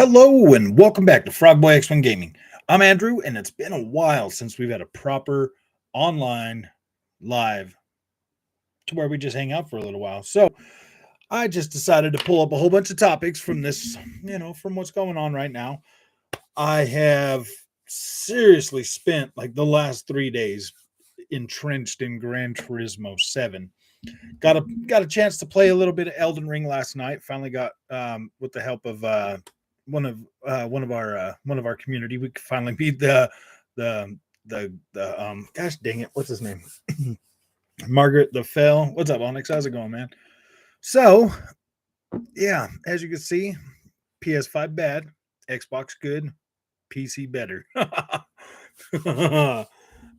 Hello and welcome back to Frogboy X1 Gaming. I'm Andrew, and it's been a while since we've had a proper online live to where we just hang out for a little while. So I just decided to pull up a whole bunch of topics from this, from what's going on right now. I have seriously spent like the last 3 days entrenched in Gran Turismo 7. Got a chance to play a little bit of Elden Ring last night. Finally got with the help of one of our community. We could finally beat the gosh dang it, what's his name? Margaret the Fell. What's up, Onyx? How's it going, man? So yeah, as you can see, PS5 bad, Xbox good, PC better.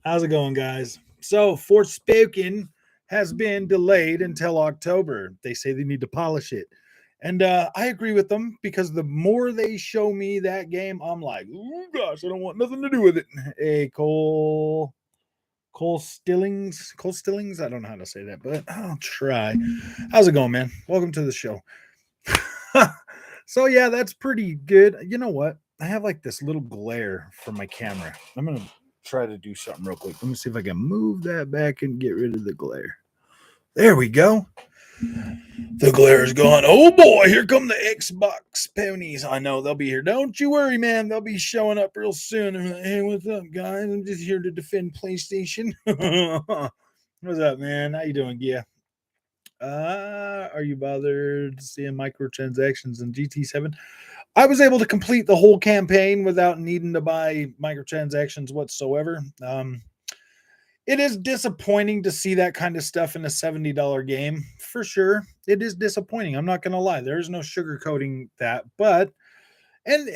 How's it going, guys? So Forspoken has been delayed until October. They say they need to polish it. And I agree with them because the more they show me that game, I'm like, oh gosh, I don't want nothing to do with it. Hey, Cole Stillings. I don't know how to say that, but I'll try. How's it going, man? Welcome to the show. So yeah, that's pretty good. You know what? I have like this little glare from my camera. I'm gonna try to do something real quick. Let me see if I can move that back and get rid of the glare. There we go. The glare is gone. Oh boy, here come the Xbox ponies. I know they'll be here. Don't you worry, man. They'll be showing up real soon. I'm like, hey, what's up, guys? I'm just here to defend PlayStation. What's up, man? How you doing, yeah? Are you bothered seeing microtransactions in GT7? I was able to complete the whole campaign without needing to buy microtransactions whatsoever. It is disappointing to see that kind of stuff in a $70 game, for sure. It is disappointing. I'm not going to lie. There is no sugarcoating that. But, and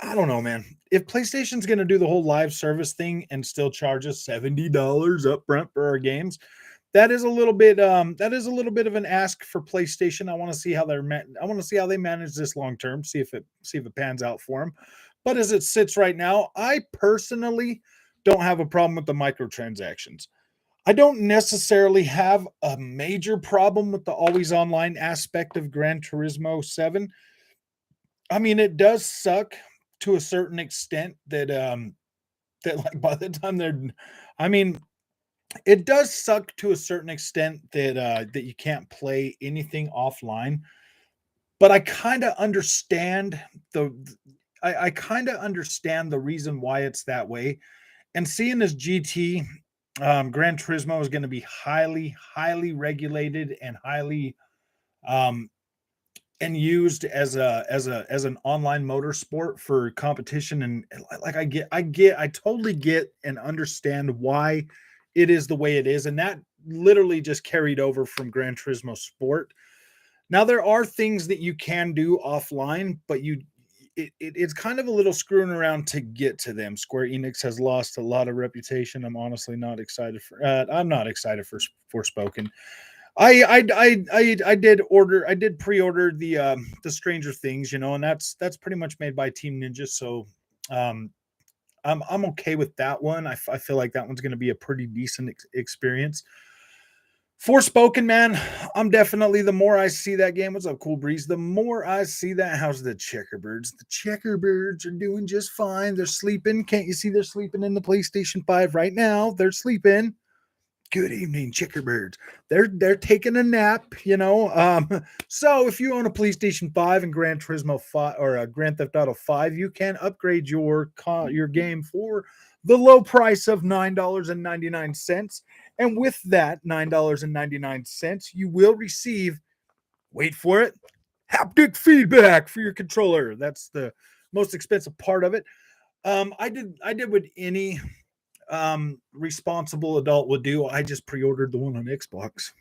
I don't know, man. If PlayStation's going to do the whole live service thing and still charge us $70 up front for our games, that is a little bit of an ask for PlayStation. I want to see how they manage this long term, see if it pans out for them. But as it sits right now, I personally don't have a problem with the microtransactions. I don't necessarily have a major problem with the always online aspect of Gran Turismo 7. I mean, it does suck to a certain extent that like by the time it does suck to a certain extent that you can't play anything offline. But I kind of understand I kind of understand the reason why it's that way. And seeing as Gran Turismo is going to be highly, highly regulated and highly and used as an online motorsport for competition, and like I totally get and understand why it is the way it is, and that literally just carried over from Gran Turismo Sport. Now there are things that you can do offline, but it's kind of a little screwing around to get to them. Square Enix has lost a lot of reputation. I'm honestly not excited for. I'm not excited for Forspoken. I did pre-order the Stranger Things, and that's pretty much made by Team Ninja. So I'm okay with that one. I feel like that one's going to be a pretty decent experience. Forspoken, man, I'm definitely, the more I see that game, what's up, Cool Breeze? The more I see that, how's the Checkerbirds? The Checkerbirds are doing just fine. They're sleeping. Can't you see they're sleeping in the PlayStation 5 right now? They're sleeping. Good evening, Checkerbirds. They're taking a nap, So if you own a PlayStation 5 and Gran Turismo 5 or a Grand Theft Auto 5, you can upgrade your game for the low price of $9.99. And with that $9.99, you will receive, wait for it, haptic feedback for your controller. That's the most expensive part of it. I did what any responsible adult would do. I just pre-ordered the one on Xbox.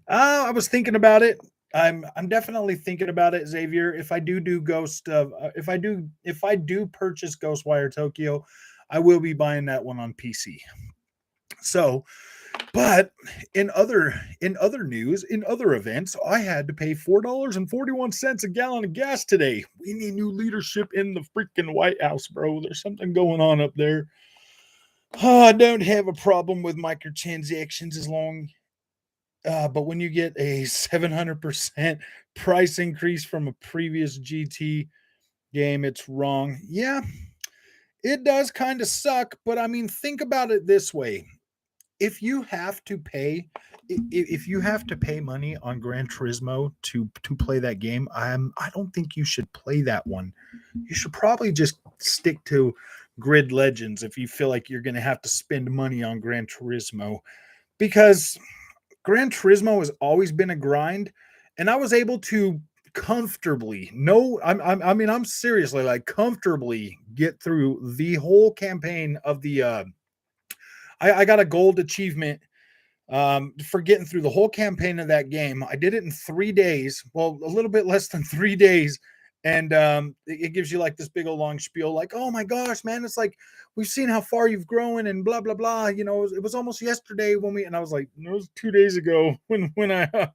I was thinking about it. I'm definitely thinking about it, Xavier. If I do purchase Ghostwire Tokyo, I will be buying that one on PC. So, but in other news, in other events, I had to pay $4.41 a gallon of gas today. We need new leadership in the freaking White House, bro. There's something going on up there. I don't have a problem with microtransactions as long But when you get a 700% price increase from a previous GT game, it's wrong. Yeah, it does kind of suck, but I mean, think about it this way. If you have to pay if you have to pay money on Gran Turismo to play that game, I don't think you should play that one. You should probably just stick to Grid Legends if you feel like you're going to have to spend money on Gran Turismo, because Gran Turismo has always been a grind, and I was able to comfortably no I mean I'm seriously like comfortably get through the whole campaign of the I got a gold achievement for getting through the whole campaign of that game. I did it in 3 days. Well, a little bit less than 3 days. And it gives you like this big old long spiel, like, oh my gosh, man, it's like we've seen how far you've grown and blah blah blah. You know, it was almost yesterday when we, and I was like, no, it was 2 days ago when I.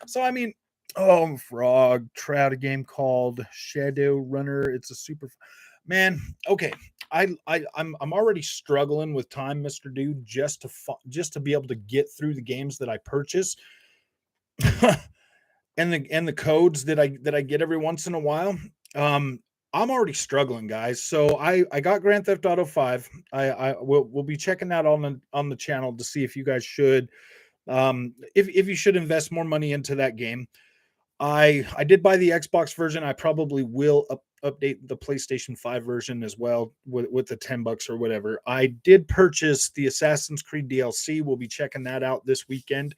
So I mean, oh, frog, tried a game called Shadow Runner. It's a super man. Okay, I'm already struggling with time, Mr. Dude, just to be able to get through the games that I purchase and the codes that I get every once in a while. Um, I'm already struggling, guys. So I got Grand Theft Auto 5. We'll be checking that on the channel to see if you guys should if you should invest more money into that game. I did buy the Xbox version. I probably will update the PlayStation 5 version as well with the $10 or whatever. I did purchase the Assassin's Creed DLC. We'll be checking that out this weekend.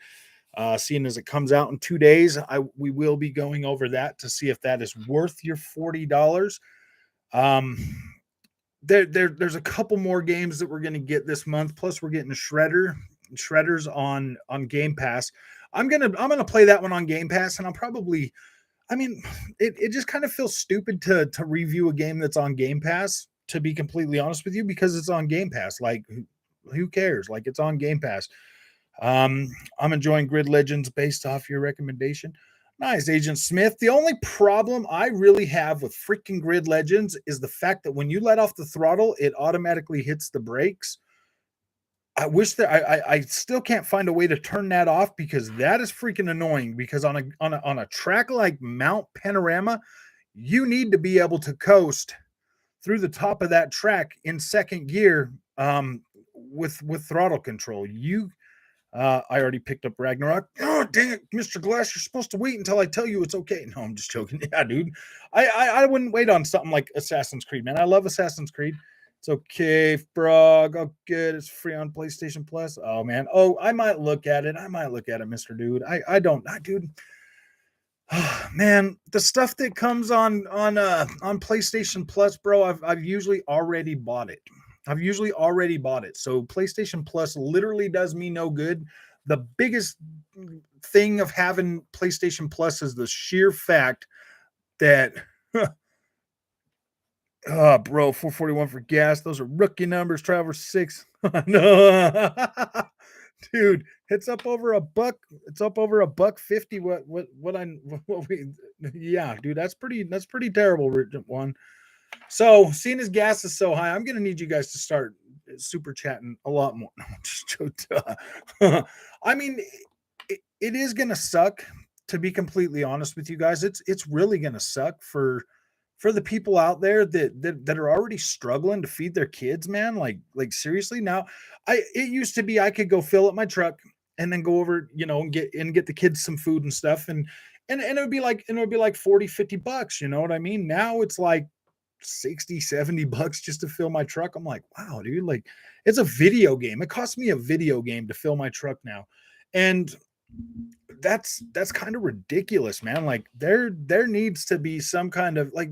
Seeing as it comes out in 2 days, we will be going over that to see if that is worth your $40. Um, there's a couple more games that we're going to get this month. Plus, we're getting Shredders on Game Pass. I'm gonna play that one on Game Pass, and I mean, it just kind of feels stupid to review a game that's on Game Pass, to be completely honest with you, because it's on Game Pass. Like, who cares? Like, it's on Game Pass. I'm enjoying Grid Legends based off your recommendation. Nice, Agent Smith. The only problem I really have with freaking Grid Legends is the fact that when you let off the throttle, it automatically hits the brakes. I wish that I still can't find a way to turn that off, because that is freaking annoying. Because on a track like Mount Panorama, you need to be able to coast through the top of that track in second gear with throttle control. I already picked up Ragnarok. Oh, dang it, Mr. Glass, you're supposed to wait until I tell you it's okay. No, I'm just joking. Yeah, dude. I wouldn't wait on something like Assassin's Creed, man. I love Assassin's Creed. It's okay, Frog. Oh, good. It's free on PlayStation Plus. Oh, man. Oh, I might look at it. Mr. Dude. Dude. Oh, man, the stuff that comes on PlayStation Plus, bro, I've usually already bought it. So PlayStation Plus literally does me no good. The biggest thing of having PlayStation Plus is the sheer fact that oh, bro, 441 for gas. Those are rookie numbers. Traverse 6. No. Dude, it's up over a buck. It's up over a buck 50. What we yeah, dude, that's pretty terrible, one. So, seeing as gas is so high, I'm gonna need you guys to start super chatting a lot more. I mean, it is gonna suck, to be completely honest with you guys. It's really gonna suck for the people out there that are already struggling to feed their kids, man. Like seriously. Now, it used to be I could go fill up my truck and then go over, and get the kids some food and stuff, and it would be like 40, $50, you know what I mean? Now it's like 60, $70 just to fill my truck. I'm like, wow, dude, like, it's a video game. It costs me a video game to fill my truck now. And that's kind of ridiculous, man. Like, there needs to be some kind of like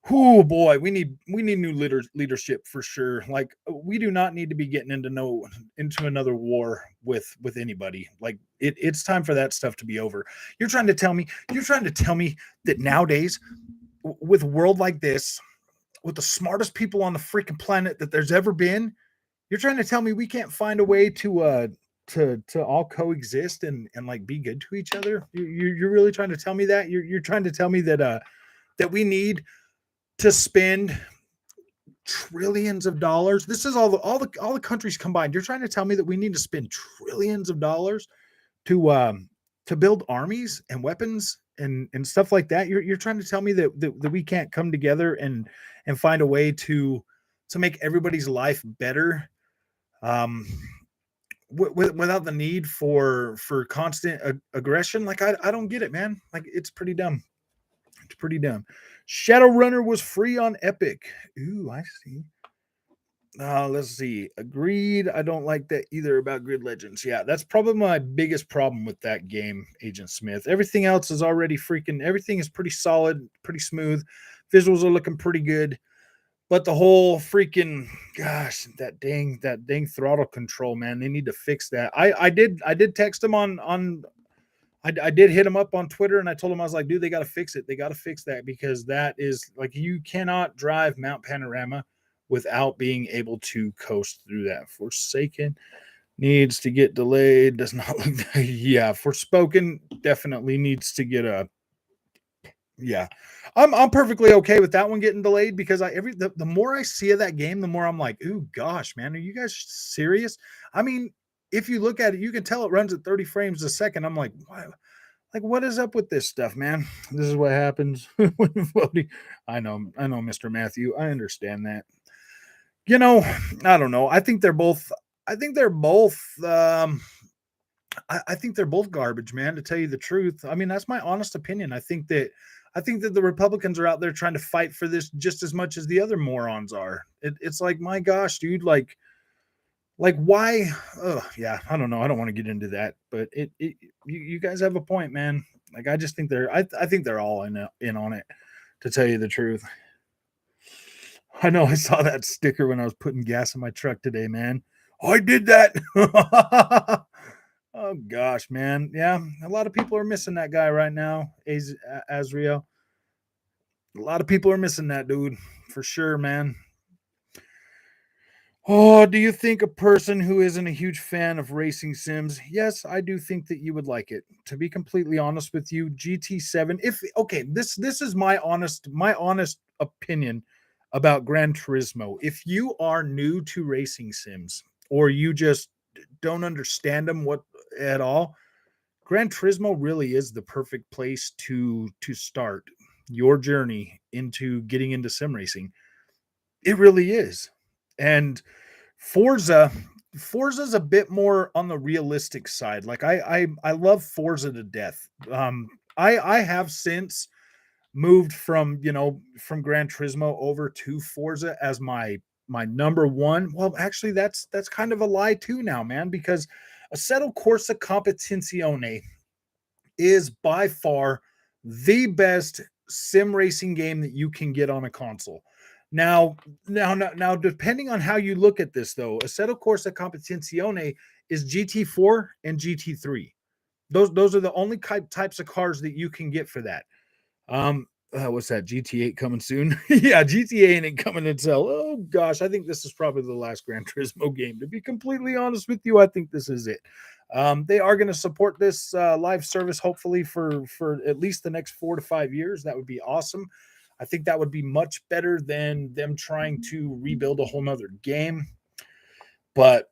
oh boy, we need new leadership for sure. Like, we do not need to be getting into another war with anybody. Like, it's time for that stuff to be over. You're trying to tell me that nowadays, with a world like this, with the smartest people on the freaking planet that there's ever been, you're trying to tell me we can't find a way to all coexist and like be good to each other? You're really trying to tell me that? You're trying to tell me that we need to spend trillions of dollars. This is all the countries combined. You're trying to tell me that we need to spend trillions of dollars to build armies and weapons and stuff like that. You're trying to tell me that we can't come together and find a way to make everybody's life better, um, without the need for constant aggression. Like I don't get it, man. Like it's pretty dumb. It's pretty dumb. Shadowrunner was free on Epic. Ooh, I see. Let's see. Agreed. I don't like that either about Grid Legends. Yeah, that's probably my biggest problem with that game, Agent Smith. Everything else is already everything is pretty solid, pretty smooth. Visuals are looking pretty good. But the whole freaking gosh, that dang throttle control, man. They need to fix that. I did text him on I did hit him up on Twitter and I told him, I was like, dude, they got to fix it. They got to fix that because that is like, you cannot drive Mount Panorama without being able to coast through that. Forsaken needs to get delayed. Does not look yeah. Forspoken definitely needs to get a yeah. I'm perfectly okay with that one getting delayed because the more I see of that game, the more I'm like, ooh gosh, man, are you guys serious? I mean, if you look at it, you can tell it runs at 30 frames a second. I'm like, what is up with this stuff, man? This is what happens when voting. I know, Mr. Matthew. I understand that. You know, I don't know. I think they're both. I think they're both. I think they're both garbage, man. To tell you the truth, I mean that's my honest opinion. I think that the Republicans are out there trying to fight for this just as much as the other morons are. It's like, my gosh, dude, like why? Oh yeah, I don't know. I don't want to get into that, but you guys have a point, man. Like I just think I think they're all in on it. To tell you the truth, I know I saw that sticker when I was putting gas in my truck today, man. I did that. Oh gosh, man. Yeah, a lot of people are missing that guy right now, Azriel. A lot of people are missing that dude for sure, man. Oh, do you think a person who isn't a huge fan of racing sims? Yes, I do think that you would like it. To be completely honest with you, GT7. If okay, this is my honest opinion about Gran Turismo. If you are new to racing sims or you just don't understand them what at all, Gran Turismo really is the perfect place to start your journey into getting into sim racing. It really is. And Forza Forza's a bit more on the realistic side. Like I love Forza to death. I have since moved from Gran Turismo over to Forza as my number one. Well, actually that's kind of a lie too now, man, because Assetto Corsa Competizione is by far the best sim racing game that you can get on a console. Now, depending on how you look at this, though, Assetto Corsa Competizione is GT4 and GT3. Those are the only types of cars that you can get for that. What's that? GTA coming soon? Yeah, GTA ain't coming until gosh, I think this is probably the last Gran Turismo game. To be completely honest with you, I think this is it. They are going to support this live service hopefully for at least the next 4 to 5 years. That would be awesome. I think that would be much better than them trying to rebuild a whole nother game. But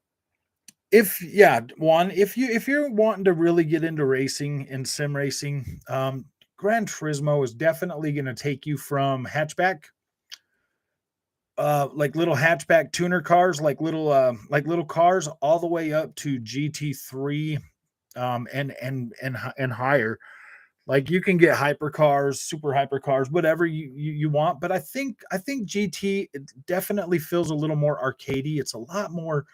if you're wanting to really get into racing and sim racing, Gran Turismo is definitely going to take you from hatchback, like little hatchback tuner cars, like little cars, all the way up to GT3, and higher. Like you can get hypercars, super hypercars, whatever you want. But I think GT definitely feels a little more arcadey. It's a lot more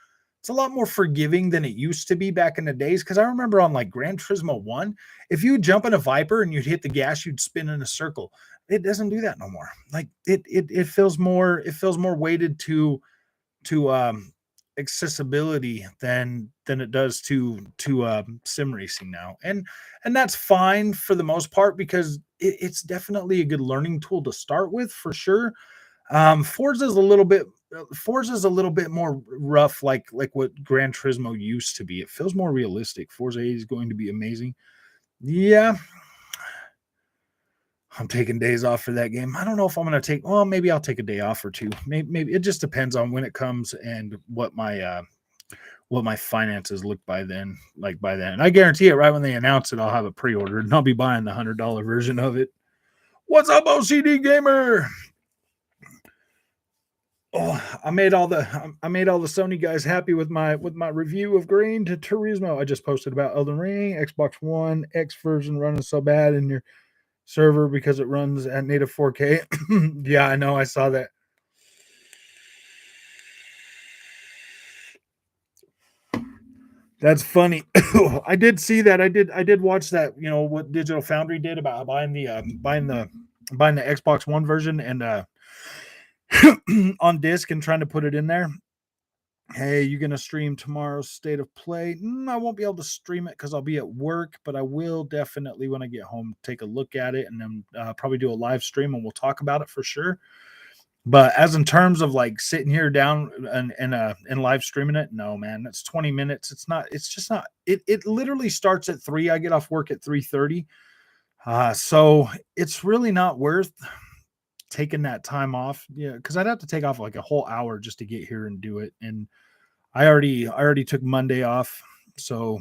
forgiving than it used to be back in the days. Because I remember on like Gran Turismo 1, if you jump in a Viper and you'd hit the gas, you'd spin in a circle. It doesn't do that no more. Like it feels more weighted to accessibility than it does to sim racing now. And that's fine for the most part because it's definitely a good learning tool to start with for sure. Forza's a little bit more rough, like what Gran Turismo used to be. It feels more realistic. Forza 8 is going to be amazing. Yeah. I'm taking days off for that game. I don't know if I'm going to take, well, maybe I'll take a day off or two. Maybe it just depends on when it comes and what my finances look by then, like by then. And I guarantee it, right when they announce it, I'll have it pre-ordered and I'll be buying the $100 version of it. What's up, OCD gamer? Oh, I made all the Sony guys happy with my review of Gran Turismo. I just posted about Elden Ring, Xbox One X version running so bad in your server because it runs at native 4K. Yeah, I know. I saw that. That's funny. I did see that. I did watch that. You know what Digital Foundry did about buying the Xbox One version and on disc and trying to put it in there. Hey, you gonna stream tomorrow's State of Play? I won't be able to stream it because I'll be at work, but I will definitely when I get home take a look at it and then probably do a live stream and we'll talk about it for sure. But as in terms of like sitting here down and live streaming it, no, man, that's 20 minutes. It's just not, it literally starts at 3. I get off work at 3:30. So it's really not worth taking that time off. Yeah, because I'd have to take off like a whole hour just to get here and do it. And I already took Monday off. So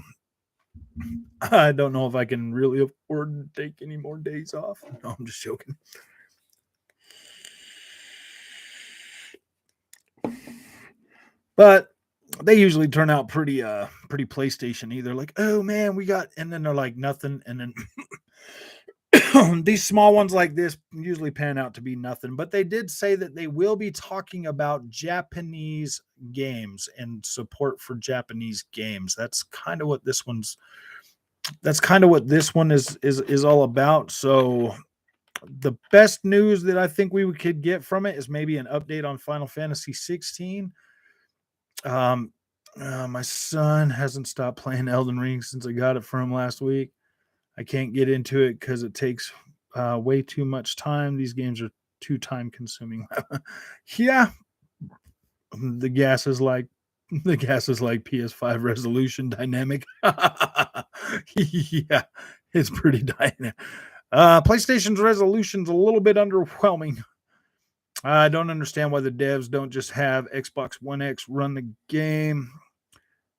I don't know if I can really afford to take any more days off. No, I'm just joking. But they usually turn out pretty PlayStation either like, oh man, we got, and then they're like nothing, and then these small ones like this usually pan out to be nothing. But they did say that they will be talking about Japanese games and support for Japanese games. That's kind of what this one is all about. So the best news that I think we could get from it is maybe an update on Final Fantasy 16. My son hasn't stopped playing Elden Ring since I got it for him last week. I can't get into it because it takes way too much time. These games are too time consuming. Yeah, the gas is like PS5 resolution dynamic. Yeah, it's pretty dynamic. PlayStation's resolution's a little bit underwhelming. I don't understand why the devs don't just have Xbox One X run the game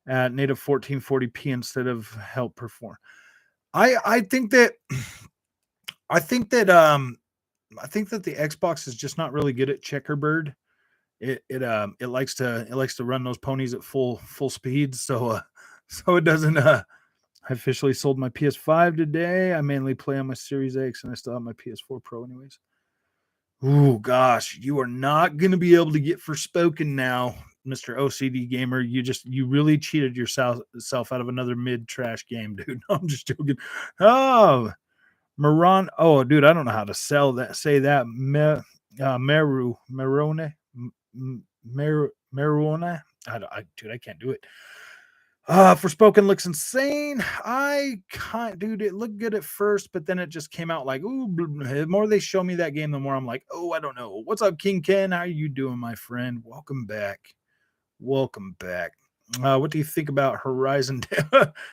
at native 1440p instead of help perform. I think that I think that the Xbox is just not really good at checkerbird. It likes to run those ponies at full speed. So it doesn't. I officially sold my PS5 today. I mainly play on my Series X, and I still have my PS4 Pro anyways. Ooh, gosh, you are not going to be able to get Forspoken now, Mr. OCD gamer. You really cheated yourself out of another mid trash game, dude. No, I'm just joking. Oh, Maron. Oh, dude, I don't know how to say that. Marone. Dude, I can't do it. Forspoken looks insane. Dude, it looked good at first, but then it just came out like, ooh, the more they show me that game, the more I'm like, oh, I don't know. What's up, King Ken? How you doing, my friend? Welcome back. What do you think about Horizon?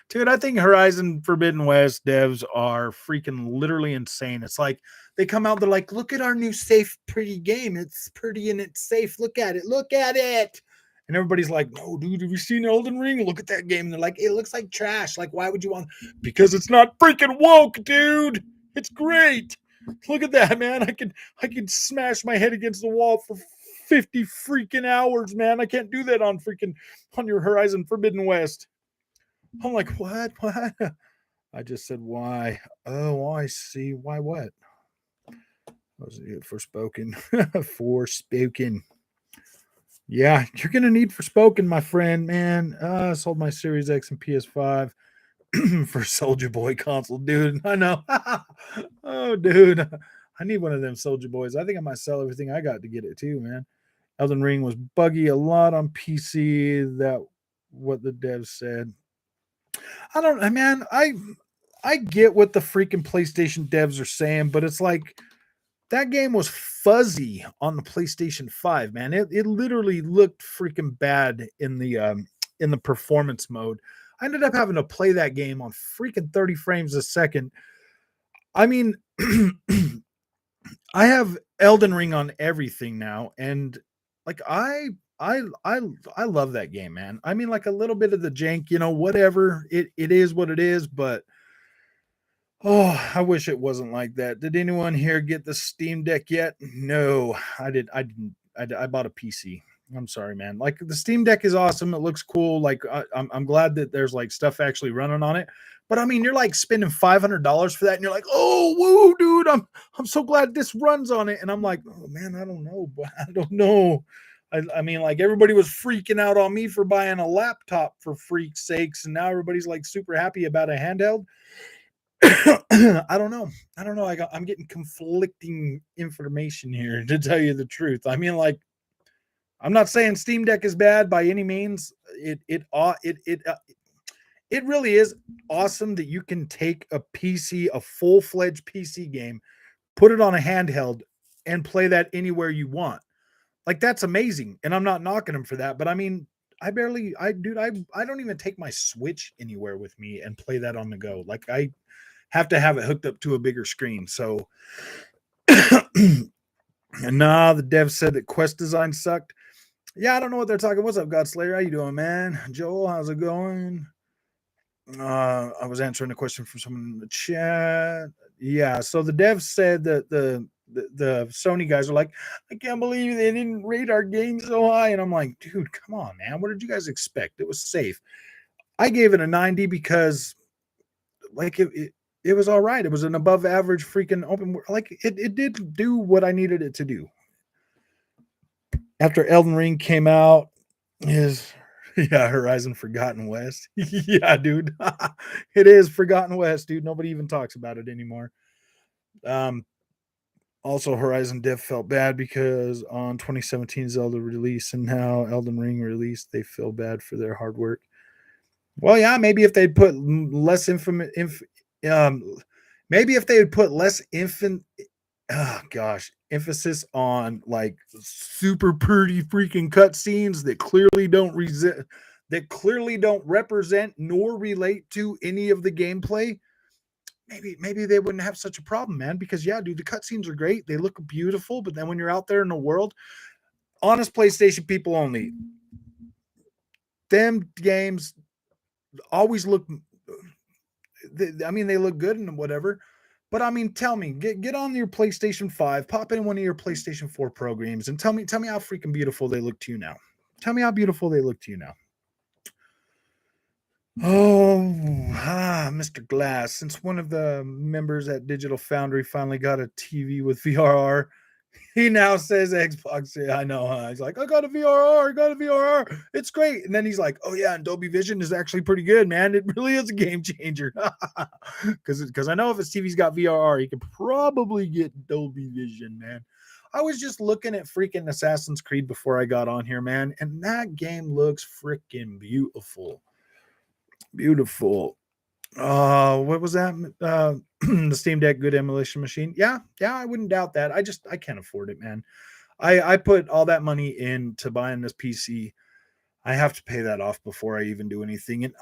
Dude, I think Horizon Forbidden West devs are freaking literally insane. It's like they come out, they're like, look at our new safe, pretty game. It's pretty and it's safe. Look at it. Look at it. And everybody's like, no, dude, have you seen Elden Ring? Look at that game. And they're like, it looks like trash. Like, why would you want? Because it's not freaking woke, dude. It's great. Look at that, man. I could smash my head against the wall for 50 freaking hours, man. I can't do that on your Horizon Forbidden West. I'm like, what? I just said, why? Oh, I see. Why what? Was it Forspoken? Forspoken. Yeah, you're gonna need Forspoken, my friend, man. I sold my Series X and PS5 for Soldier Boy console, dude. I know. Oh, dude, I need one of them Soldier Boys. I think I might sell everything I got to get it too, man. Elden Ring was buggy a lot on PC. That what the devs said. I don't know, man. I get what the freaking PlayStation devs are saying, but it's like that game was fuzzy on the PlayStation 5, man. It literally looked freaking bad in the performance mode. I ended up having to play that game on freaking 30 frames a second. I mean, I have Elden Ring on everything now, and like I love that game, man. I mean, like a little bit of the jank, whatever. It is what it is, but oh, I wish it wasn't like that. Did anyone here get the Steam Deck yet? No, I did. I didn't. I bought a PC. I'm sorry, man. Like the Steam Deck is awesome. It looks cool. Like I'm glad that there's like stuff actually running on it. But I mean, you're like spending $500 for that, and you're like, oh, woo, dude, I'm so glad this runs on it. And I'm like, oh man, I don't know, but I don't know. I mean, like everybody was freaking out on me for buying a laptop for freak's sakes, and now everybody's like super happy about a handheld. I don't know. I don't know. I'm getting conflicting information here to tell you the truth. I mean, like, I'm not saying Steam Deck is bad by any means. It really is awesome that you can take a PC, a full-fledged PC game, put it on a handheld, and play that anywhere you want. Like that's amazing, and I'm not knocking them for that. But I mean, I don't even take my Switch anywhere with me and play that on the go. Like I have to have it hooked up to a bigger screen. So, and nah, the dev said that quest design sucked. Yeah, I don't know what they're talking. What's up, Godslayer? How you doing, man? Joel, how's it going? I was answering a question from someone in the chat. Yeah, so the dev said that the Sony guys are like, I can't believe they didn't rate our game so high. And I'm like, dude, come on, man. What did you guys expect? It was safe. I gave it a 90 because like it was all right. It was an above average freaking open, like it did do what I needed it to do. After Elden Ring came out, is yeah, Horizon Forgotten West. Yeah, dude. It is Forgotten West, dude. Nobody even talks about it anymore. Also, Horizon Dev felt bad because on 2017 Zelda release and now Elden Ring release, they feel bad for their hard work. Well, yeah, maybe if they'd put less maybe if they would put less emphasis on like super pretty freaking cutscenes that clearly don't represent nor relate to any of the gameplay. Maybe they wouldn't have such a problem, man. Because yeah, dude, the cutscenes are great. They look beautiful, but then when you're out there in the world, honest PlayStation people only, them games always look. I mean, they look good and whatever. But I mean, tell me, get on your PlayStation 5, pop in one of your PlayStation 4 programs, and tell me how freaking beautiful they look to you now. Tell me how beautiful they look to you now. Oh, Mr. Glass. Since one of the members at Digital Foundry finally got a TV with VRR, he now says Xbox. Yeah, I know, huh? He's like, I got a VRR. It's great. And then he's like, oh yeah, and Dolby Vision is actually pretty good, man. It really is a game changer. Because I know if his TV's got VRR, he could probably get Dolby Vision, man. I was just looking at freaking Assassin's Creed before I got on here, man, and that game looks freaking beautiful. Beautiful. What was that? The Steam Deck good emulation machine? Yeah, I wouldn't doubt that. I can't afford it, man. I put all that money into buying this PC. I have to pay that off before I even do anything. And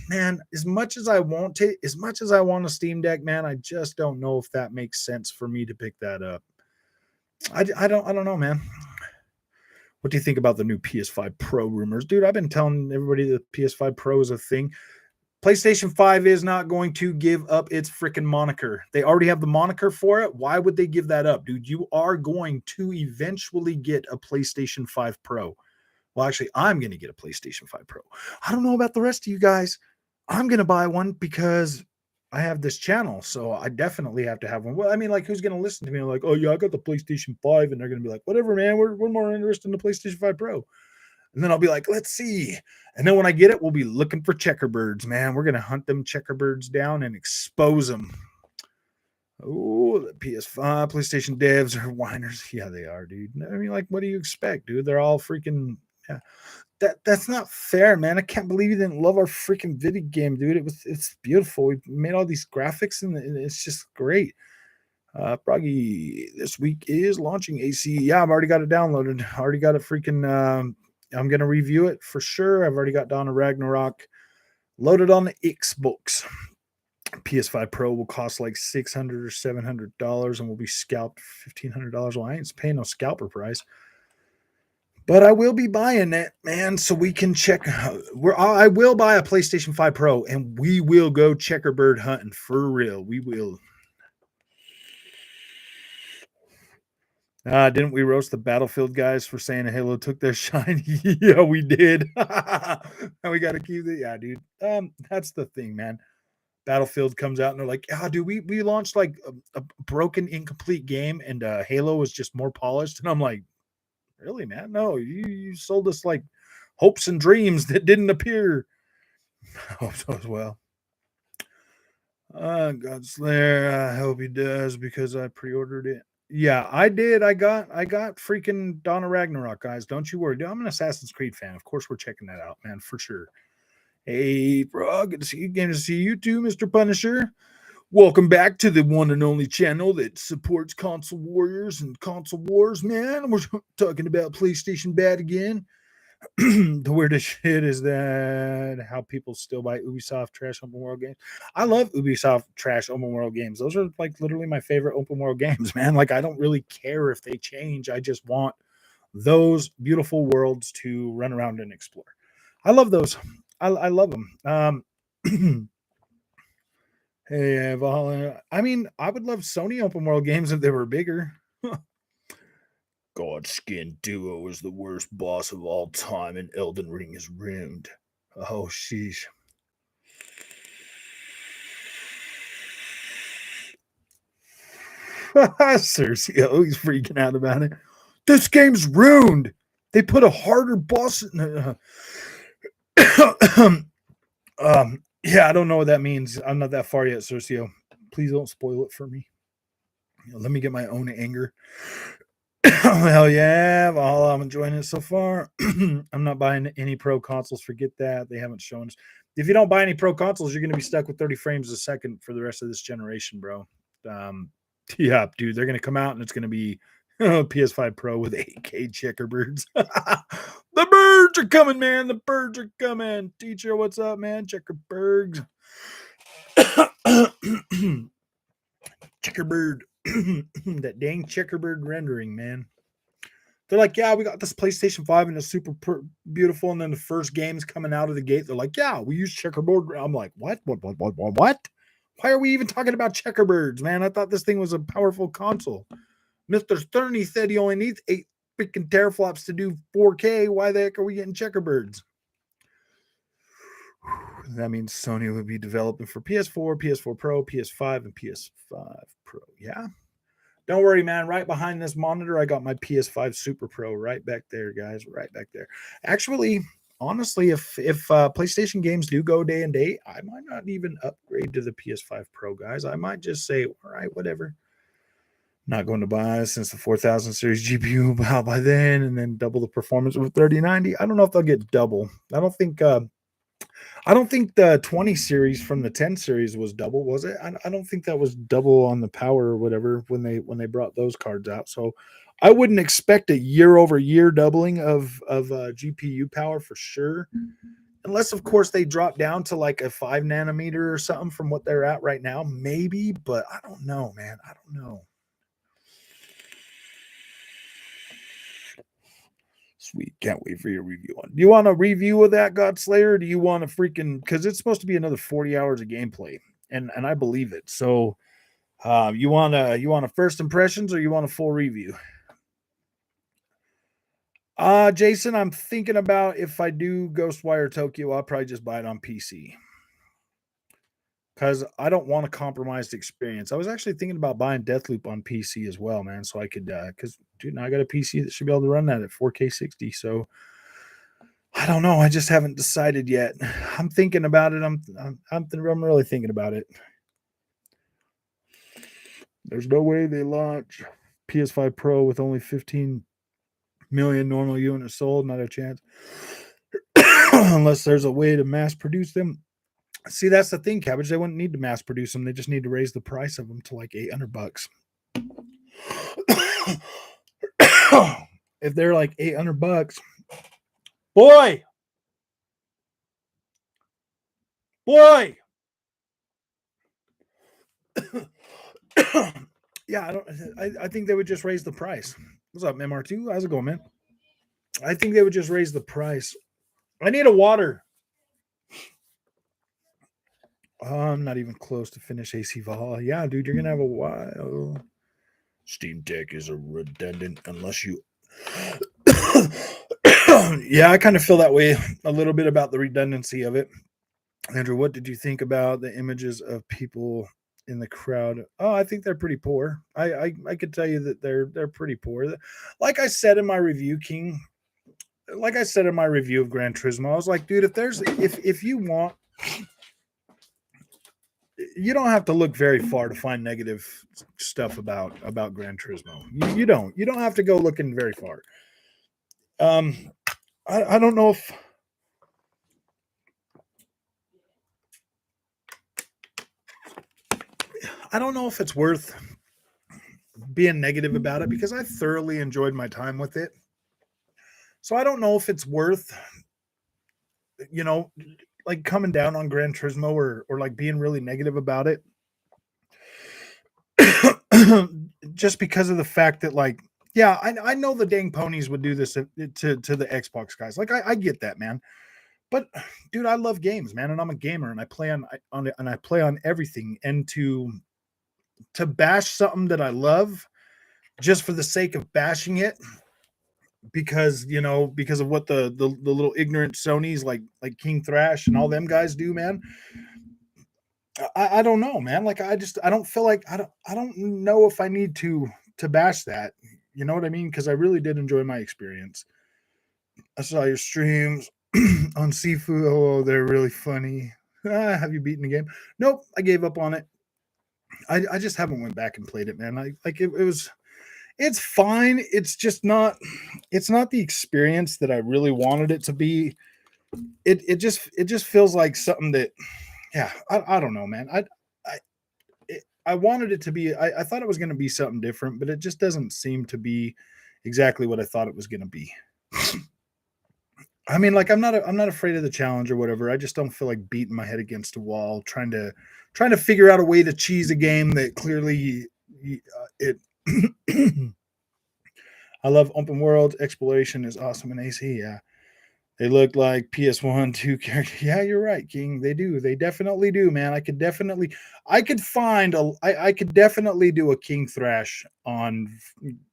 man, as much as I want a Steam Deck, man, I just don't know if that makes sense for me to pick that up. I don't know, man. What do you think about the new PS5 Pro rumors? Dude, I've been telling everybody the PS5 Pro is a thing. PlayStation 5 is not going to give up its freaking moniker. They already have the moniker for it. Why would they give that up, dude? You are going to eventually get a PlayStation 5 Pro. Well, actually, I'm going to get a PlayStation 5 Pro. I don't know about the rest of you guys. I'm going to buy one because I have this channel, so I definitely have to have one. Well, I mean, like, who's going to listen to me? Like, oh, yeah, I got the PlayStation 5, and they're going to be like, whatever, man, we're more interested in the PlayStation 5 Pro. And then I'll be like, let's see. And then when I get it, we'll be looking for checkerbirds, man. We're going to hunt them checkerbirds down and expose them. Oh, the PS5, PlayStation devs are whiners. Yeah, they are, dude. I mean, like, what do you expect, dude? They're all freaking... Yeah. That's not fair, man. I can't believe you didn't love our freaking video game, dude. It's beautiful. We made all these graphics, and it's just great. Froggy, this week is launching AC. Yeah, I've already got it downloaded. I already got it freaking... I'm going to review it for sure. I've already got Dawn of Ragnarok loaded on the Xbox. PS5 Pro will cost like $600 or $700 and will be scalped for $1,500. Well, I ain't paying no scalper price. But I will be buying it, man, so we can check. I will buy a PlayStation 5 Pro, and we will go checkerbird hunting for real. We will. Didn't we roast the Battlefield guys for saying Halo took their shine? Yeah, we did. And we got to keep it. Yeah, dude. That's the thing, man. Battlefield comes out and they're like, dude, we launched like a broken, incomplete game, and Halo was just more polished. And I'm like, really, man? No, you sold us like hopes and dreams that didn't appear. I hope so as well. Godslayer, I hope he does because I pre-ordered it. Yeah, I did. I got freaking Dawn of Ragnarok, guys. Don't you worry. Dude, I'm an Assassin's Creed fan. Of course, we're checking that out, man, for sure. Hey, bro, good to see you. Good to see you too, Mr. Punisher. Welcome back to the one and only channel that supports console warriors and console wars, man. We're talking about PlayStation bad again. The weirdest shit is that how people still buy Ubisoft trash open world games. I love Ubisoft trash open world games. Those are like literally my favorite open world games, man. Like I don't really care if they change. I just want those beautiful worlds to run around and explore. I love those. I love them. Hey, Valhalla. I mean, I would love Sony open world games if they were bigger. Godskin Duo is the worst boss of all time, and Elden Ring is ruined. Oh, sheesh. Sergio, he's freaking out about it. This game's ruined. They put a harder boss in. Yeah, I don't know what that means. I'm not that far yet, Sergio. Please don't spoil it for me. Let me get my own anger. Hell yeah, Valhalla, I'm enjoying it so far. I'm not buying any pro consoles. Forget that. They haven't shown us. If you don't buy any pro consoles, you're going to be stuck with 30 frames a second for the rest of this generation, bro. Yeah, dude, they're going to come out and it's going to be PS5 Pro with 8K checkerbirds. The birds are coming, man. The birds are coming. Teacher, what's up, man? Checkerbirds. Checkerbird. That dang checkerbird rendering, man. They're like, yeah, we got this PlayStation 5 and it's super beautiful. And then the first game's coming out of the gate. They're like, yeah, we use checkerboard. I'm like, what? What? Why are we even talking about checkerbirds, man? I thought this thing was a powerful console. Mr. Sterney said he only needs 8 freaking teraflops to do 4K. Why the heck are we getting checkerbirds? That means Sony will be developing for PS4, PS4 Pro, PS5, and PS5 Pro. Yeah. Don't worry, man. Right behind this monitor, I got my PS5 Super Pro right back there, guys. Right back there. Actually, honestly, if PlayStation games do go day and date, I might not even upgrade to the PS5 Pro, guys. I might just say, all right, whatever. Not going to buy since the 4000 series GPU about by then, and then double the performance with 3090. I don't know if they'll get double. I don't think the 20 series from the 10 series was double, was it? I don't think that was double on the power or whatever when they brought those cards out. So I wouldn't expect a year-over-year doubling of GPU power for sure. Unless, of course, they drop down to like a 5 nanometer or something from what they're at right now. Maybe, but I don't know, man. I don't know. Sweet. Can't wait for your review on. Do you want a review of that, Godslayer? Do you want to freaking, because it's supposed to be another 40 hours of gameplay, and I believe it. So you want a first impressions or you want a full review? Jason, I'm thinking about if I do Ghostwire Tokyo, I'll probably just buy it on PC. Because I don't want a compromised experience. I was actually thinking about buying Deathloop on PC as well, man. So I could, because dude, now I got a PC that should be able to run that at 4K 60. So I don't know. I just haven't decided yet. I'm thinking about it. I'm really thinking about it. There's no way they launch PS5 Pro with only 15 million normal units sold. Not a chance. Unless there's a way to mass produce them. See, that's the thing, Cabbage. They wouldn't need to mass produce them. They just need to raise the price of them to like $800. If they're like $800, boy, Yeah, I think they would just raise the price. What's up, MR2? How's it going, man? I think they would just raise the price. I need a water. I'm not even close to finish AC Valhalla. Yeah, dude, you're gonna have a while. Steam Deck is a redundant unless you. Yeah, I kind of feel that way a little bit about the redundancy of it. Andrew, what did you think about the images of people in the crowd? Oh, I think they're pretty poor. I could tell you that they're pretty poor. Like I said in my review, King. Like I said in my review of Gran Turismo, I was like, dude, if you want, you don't have to look very far to find negative stuff about Gran Turismo. You don't have to go looking very far. I don't know if it's worth being negative about it because I thoroughly enjoyed my time with it. So I don't know if it's worth, you know, like coming down on Gran Turismo or like being really negative about it. Just because of the fact that, like, yeah, I know the dang ponies would do this to the Xbox guys. Like, I get that, man. But dude, I love games, man, and I'm a gamer, and I play on everything. And to bash something that I love just for the sake of bashing it, because of what the little ignorant Sonys like King Thrash and all them guys do, man. I don't know, man. Like I don't feel like I don't know if I need to bash that. You know what I mean? Because I really did enjoy my experience. I saw your streams on Sifu. Oh, they're really funny. Have you beaten the game? Nope, I gave up on it. I just haven't went back and played it, man. It's fine. It's just not the experience that I really wanted it to be. It just feels like something that, yeah, I don't know, man. I wanted it to be. I thought it was going to be something different, but it just doesn't seem to be exactly what I thought it was going to be. I mean, like I'm not afraid of the challenge or whatever. I just don't feel like beating my head against a wall trying to figure out a way to cheese a game that clearly it. I love open world exploration is awesome in AC. Yeah, they look like PS1 2 characters. Yeah, you're right, King. They do. They definitely do, man. I could definitely do a King Thrash on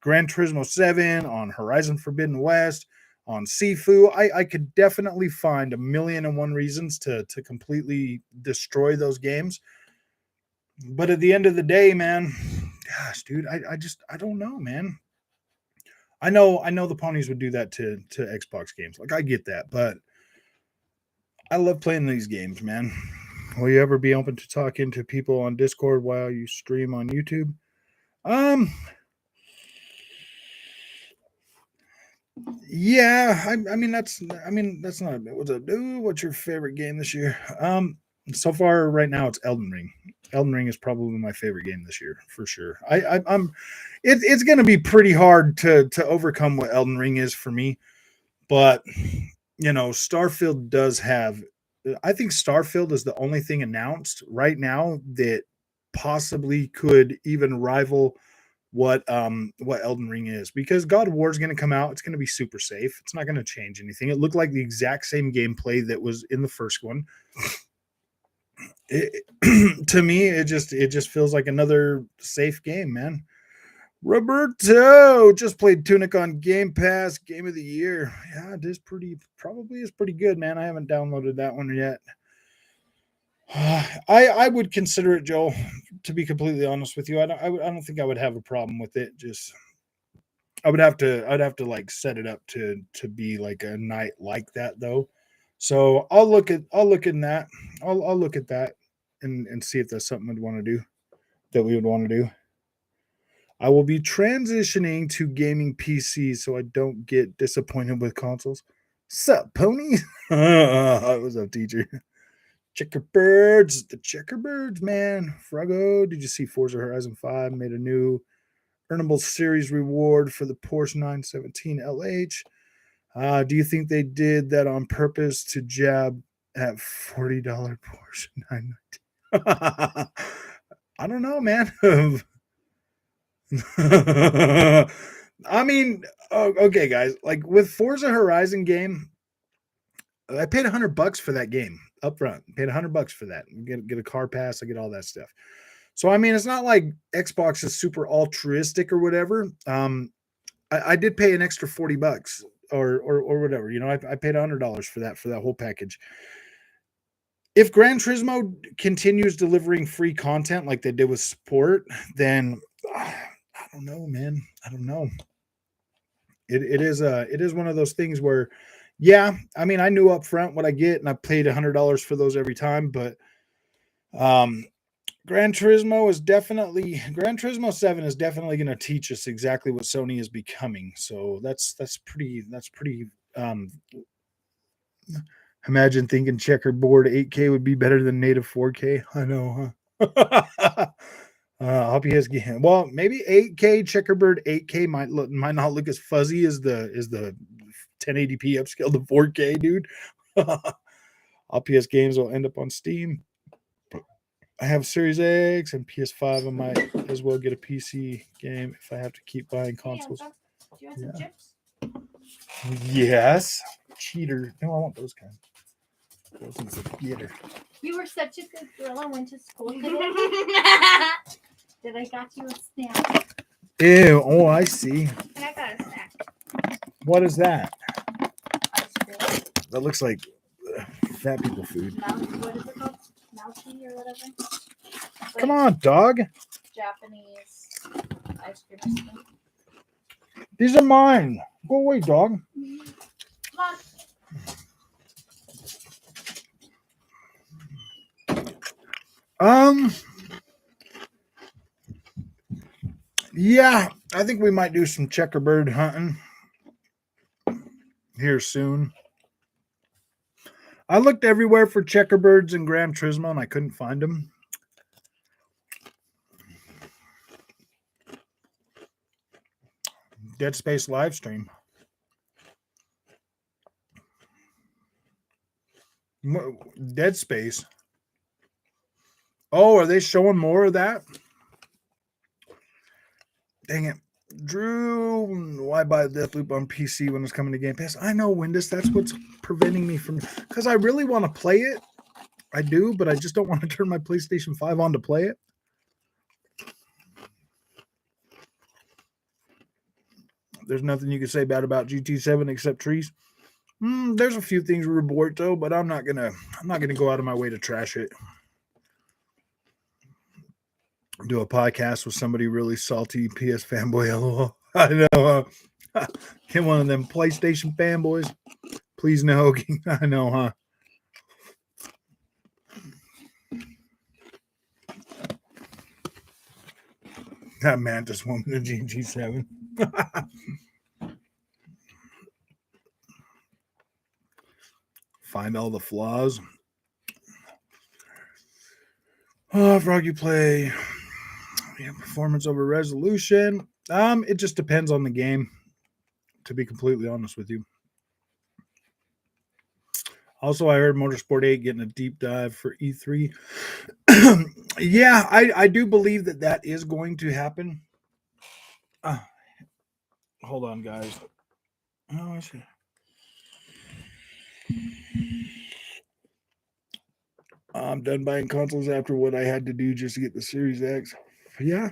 Gran Turismo 7, on Horizon Forbidden West, on Sifu. I could definitely find 1,000,001 reasons to completely destroy those games. But at the end of the day, man, gosh, dude, I don't know, man. I know the ponies would do that to Xbox games. Like I get that, but I love playing these games, man. Will you ever be open to talking to people on Discord while you stream on YouTube? Um, yeah, I mean that's not a bit. What's up, dude? What's your favorite game this year? So far right now it's Elden Ring. Elden Ring is probably my favorite game this year for sure. It's going to be pretty hard to overcome what Elden Ring is for me, but Starfield does have. I think Starfield is the only thing announced right now that possibly could even rival what Elden Ring is, because God of War is going to come out. It's going to be super safe. It's not going to change anything. It looked like the exact same gameplay that was in the first one. To me, it just feels like another safe game, man. Roberto just played Tunic on Game Pass, Game of the Year. Yeah, it is probably is pretty good, man. I haven't downloaded that one yet. I would consider it, Joel. To be completely honest with you, I don't think I would have a problem with it. Just I'd have to like set it up to be like a night like that though. So I'll look in that. I'll look at that and see if that's something we'd want to do that we would want to do. I will be transitioning to gaming PC so I don't get disappointed with consoles. Sup, pony? What's up, teacher? Checkerbirds, the Checkerbirds, man. Froggo, did you see Forza Horizon 5 made a new earnable series reward for the Porsche 917 LH? Do you think they did that on purpose to jab at $40 Porsche 919? I don't know, man. I mean, okay, guys. Like with Forza Horizon game, I paid $100 for that game up front. Paid $100 for that. Get a car pass. I get all that stuff. So I mean, it's not like Xbox is super altruistic or whatever. I did pay an extra $40 or whatever. You know, I paid $100 for that whole package. If Gran Turismo continues delivering free content like they did with Sport, then I don't know, man. I don't know. It is one of those things where, yeah, I mean, I knew up front what I get, and I paid $100 for those every time. But um, Gran Turismo 7 is definitely going to teach us exactly what Sony is becoming. So that's pretty. Imagine thinking checkerboard 8K would be better than native 4K. I know, huh? Hope you guys get well. Maybe 8K checkerboard 8K might not look as fuzzy as the 1080p upscale to 4K, dude. PS games will end up on Steam. I have Series X and PS5. I might as well get a PC game if I have to keep buying consoles. Do you want some chips? Yes. Cheater. No, I want those kinds. Those things are theater. You were such a good girl. I went to school today. Did I got you a snack? Ew. Oh, I see. And I got a snack. What is that? Ice cream. That looks like fat people food. What is it called? Mousy or whatever? Come on, dog. Japanese ice cream or something. These are mine. Go away, dog. Come on. Yeah, I think we might do some checkerbird hunting here soon. I looked everywhere for checkerbirds in Gran Turismo and I couldn't find them. Dead Space live stream. Dead Space. Oh, are they showing more of that? Dang it. Drew, why buy Deathloop on PC when it's coming to Game Pass? I know, Windus. That's what's preventing me from... Because I really want to play it. I do, but I just don't want to turn my PlayStation 5 on to play it. There's nothing you can say bad about GT7 except trees. There's a few things with Roberto, but I'm not gonna go out of my way to trash it. Do a podcast with somebody really salty PS fanboy. LOL. I know. Get one of them PlayStation fanboys. Please no. I know, huh? That Mantis woman in GT7. Find all the flaws. Oh, Frog, you play performance over resolution. It just depends on the game, to be completely honest with you. Also, I heard Motorsport 8 getting a deep dive for E3. Yeah, I do believe that is going to happen. Hold on, guys. Oh, I see. I'm done buying consoles after what I had to do just to get the Series X. Yeah.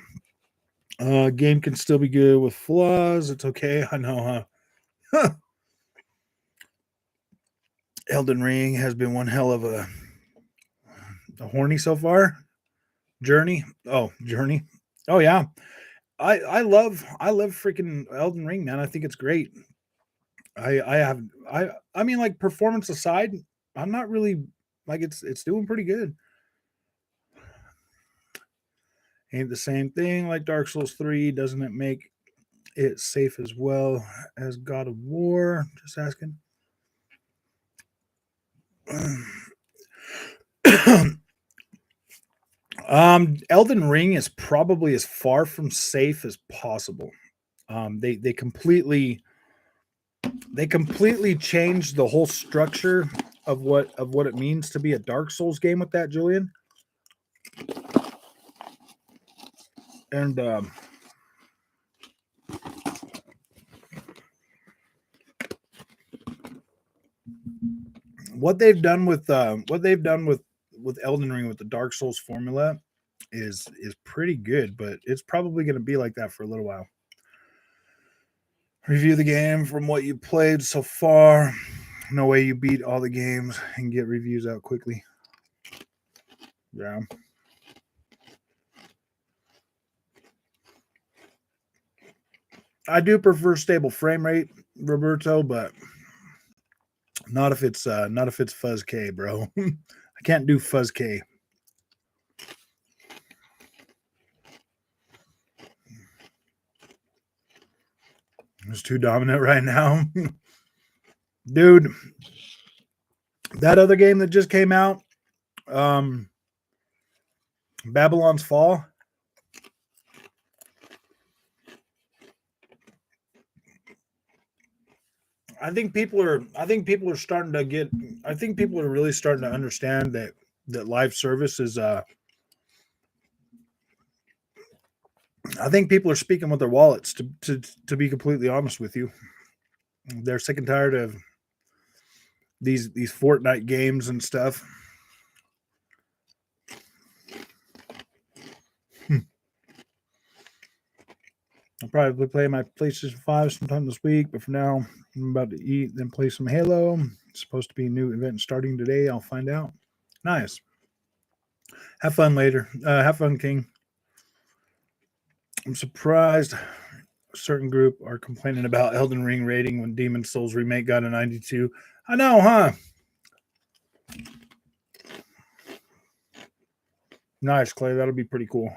Game can still be good with flaws. It's okay. I know, huh? Elden Ring has been one hell of a horny so far. Journey. Oh, yeah. I love freaking Elden Ring, man. I think it's great. I mean, like, performance aside, I'm not really like it's doing pretty good. Ain't the same thing like Dark Souls 3. Doesn't it make it safe as well as God of War? Just asking. Elden Ring is probably as far from safe as possible. They completely changed the whole structure of what it means to be a Dark Souls game with that, Julian. And what they've done with Elden Ring with the Dark Souls formula is pretty good, but it's probably going to be like that for a little while. Review the game from what you played so far. No way you beat all the games and get reviews out quickly. Yeah. I do prefer stable frame rate, Roberto, but not if it's Fuzz K, bro. I can't do Fuzz K. It's too dominant right now. Dude, that other game that just came out, Babylon's Fall. I think people are starting to get. I think people are really starting to understand that live service is. I think people are speaking with their wallets. To be completely honest with you, they're sick and tired of these Fortnite games and stuff. I'll probably play my PlayStation 5 sometime this week, but for now, I'm about to eat, then play some Halo. It's supposed to be a new event starting today. I'll find out. Nice. Have fun later. Have fun, King. I'm surprised a certain group are complaining about Elden Ring rating when Demon Souls Remake got a 92. I know, huh? Nice, Clay. That'll be pretty cool.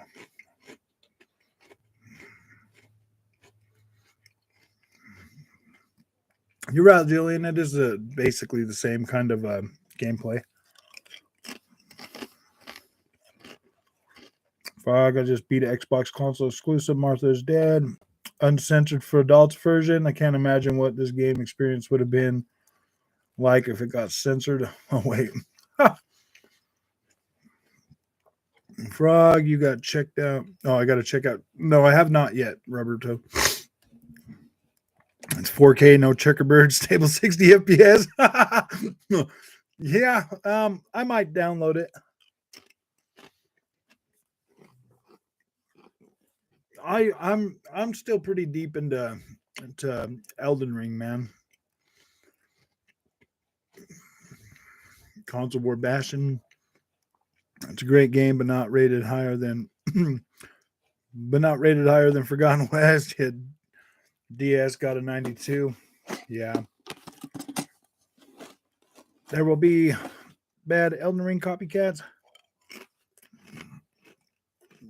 You're right, Julian. It is basically the same kind of gameplay. Fog, I just beat an Xbox console exclusive. Martha's Dead. Uncensored for adults version. I can't imagine what this game experience would have been like if it got censored. Oh, wait. Frog, you got checked out. Oh, I got to check out. No, I have not yet, Roberto. It's 4K, no checkerboard, stable 60 FPS. Yeah, I might download it. I'm still pretty deep into Elden Ring, man. Console war bashing. It's a great game, but not rated higher than Forgotten West. DS got a 92. Yeah. There will be bad Elden Ring copycats.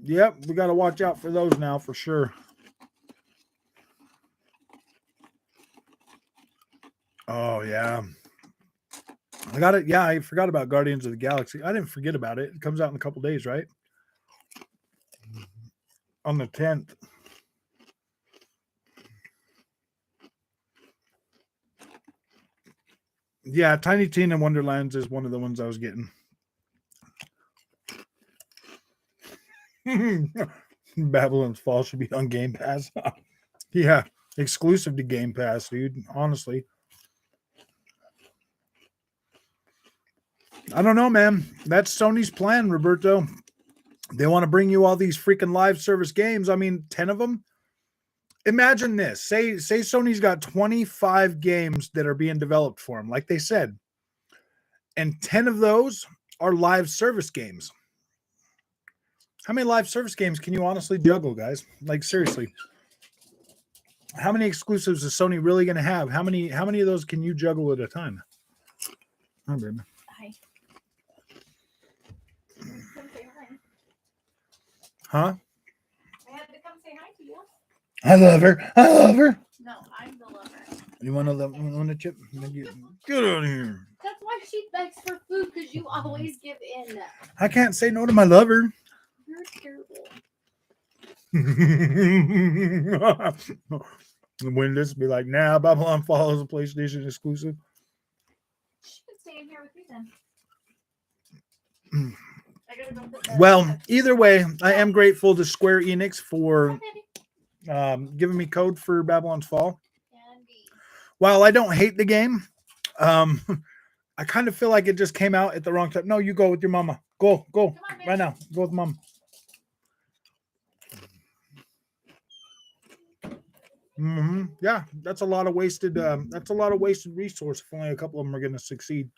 Yep, we got to watch out for those now for sure. Oh, yeah. I got it. Yeah, I forgot about Guardians of the Galaxy. I didn't forget about it. It comes out in a couple days, right? On the 10th. Yeah, Tiny Tina Wonderlands is one of the ones I was getting. Babylon's Fall should be on Game Pass. Yeah, exclusive to Game Pass, dude. Honestly. I don't know, man. That's Sony's plan, Roberto. They want to bring you all these freaking live service games. I mean, 10 of them. Imagine this. Say Sony's got 25 games that are being developed for them, like they said. And 10 of those are live service games. How many live service games can you honestly juggle, guys? Like, seriously. How many exclusives is Sony really going to have? How many of those can you juggle at a time? Oh, baby. Hi. Come say hi. Huh? I had to come say hi to you. I love her. I love her. No, I'm the lover. You want a chip? Get out of here. That's why she begs for food, because you always give in. I can't say no to my lover. You're terrible. When this be like, nah, Babylon follows a PlayStation exclusive. She could stay in here with me then. I gotta go put that. Well, either way, I am grateful to Square Enix for Hi, baby. giving me code for Babylon's Fall. Candy. While I don't hate the game, um, I kind of feel like it just came out at the wrong time. No, you go with your mama. Go Come on, baby. right now. Go with mom. Yeah, that's a lot of wasted. That's a lot of wasted resource. If only a couple of them are going to succeed.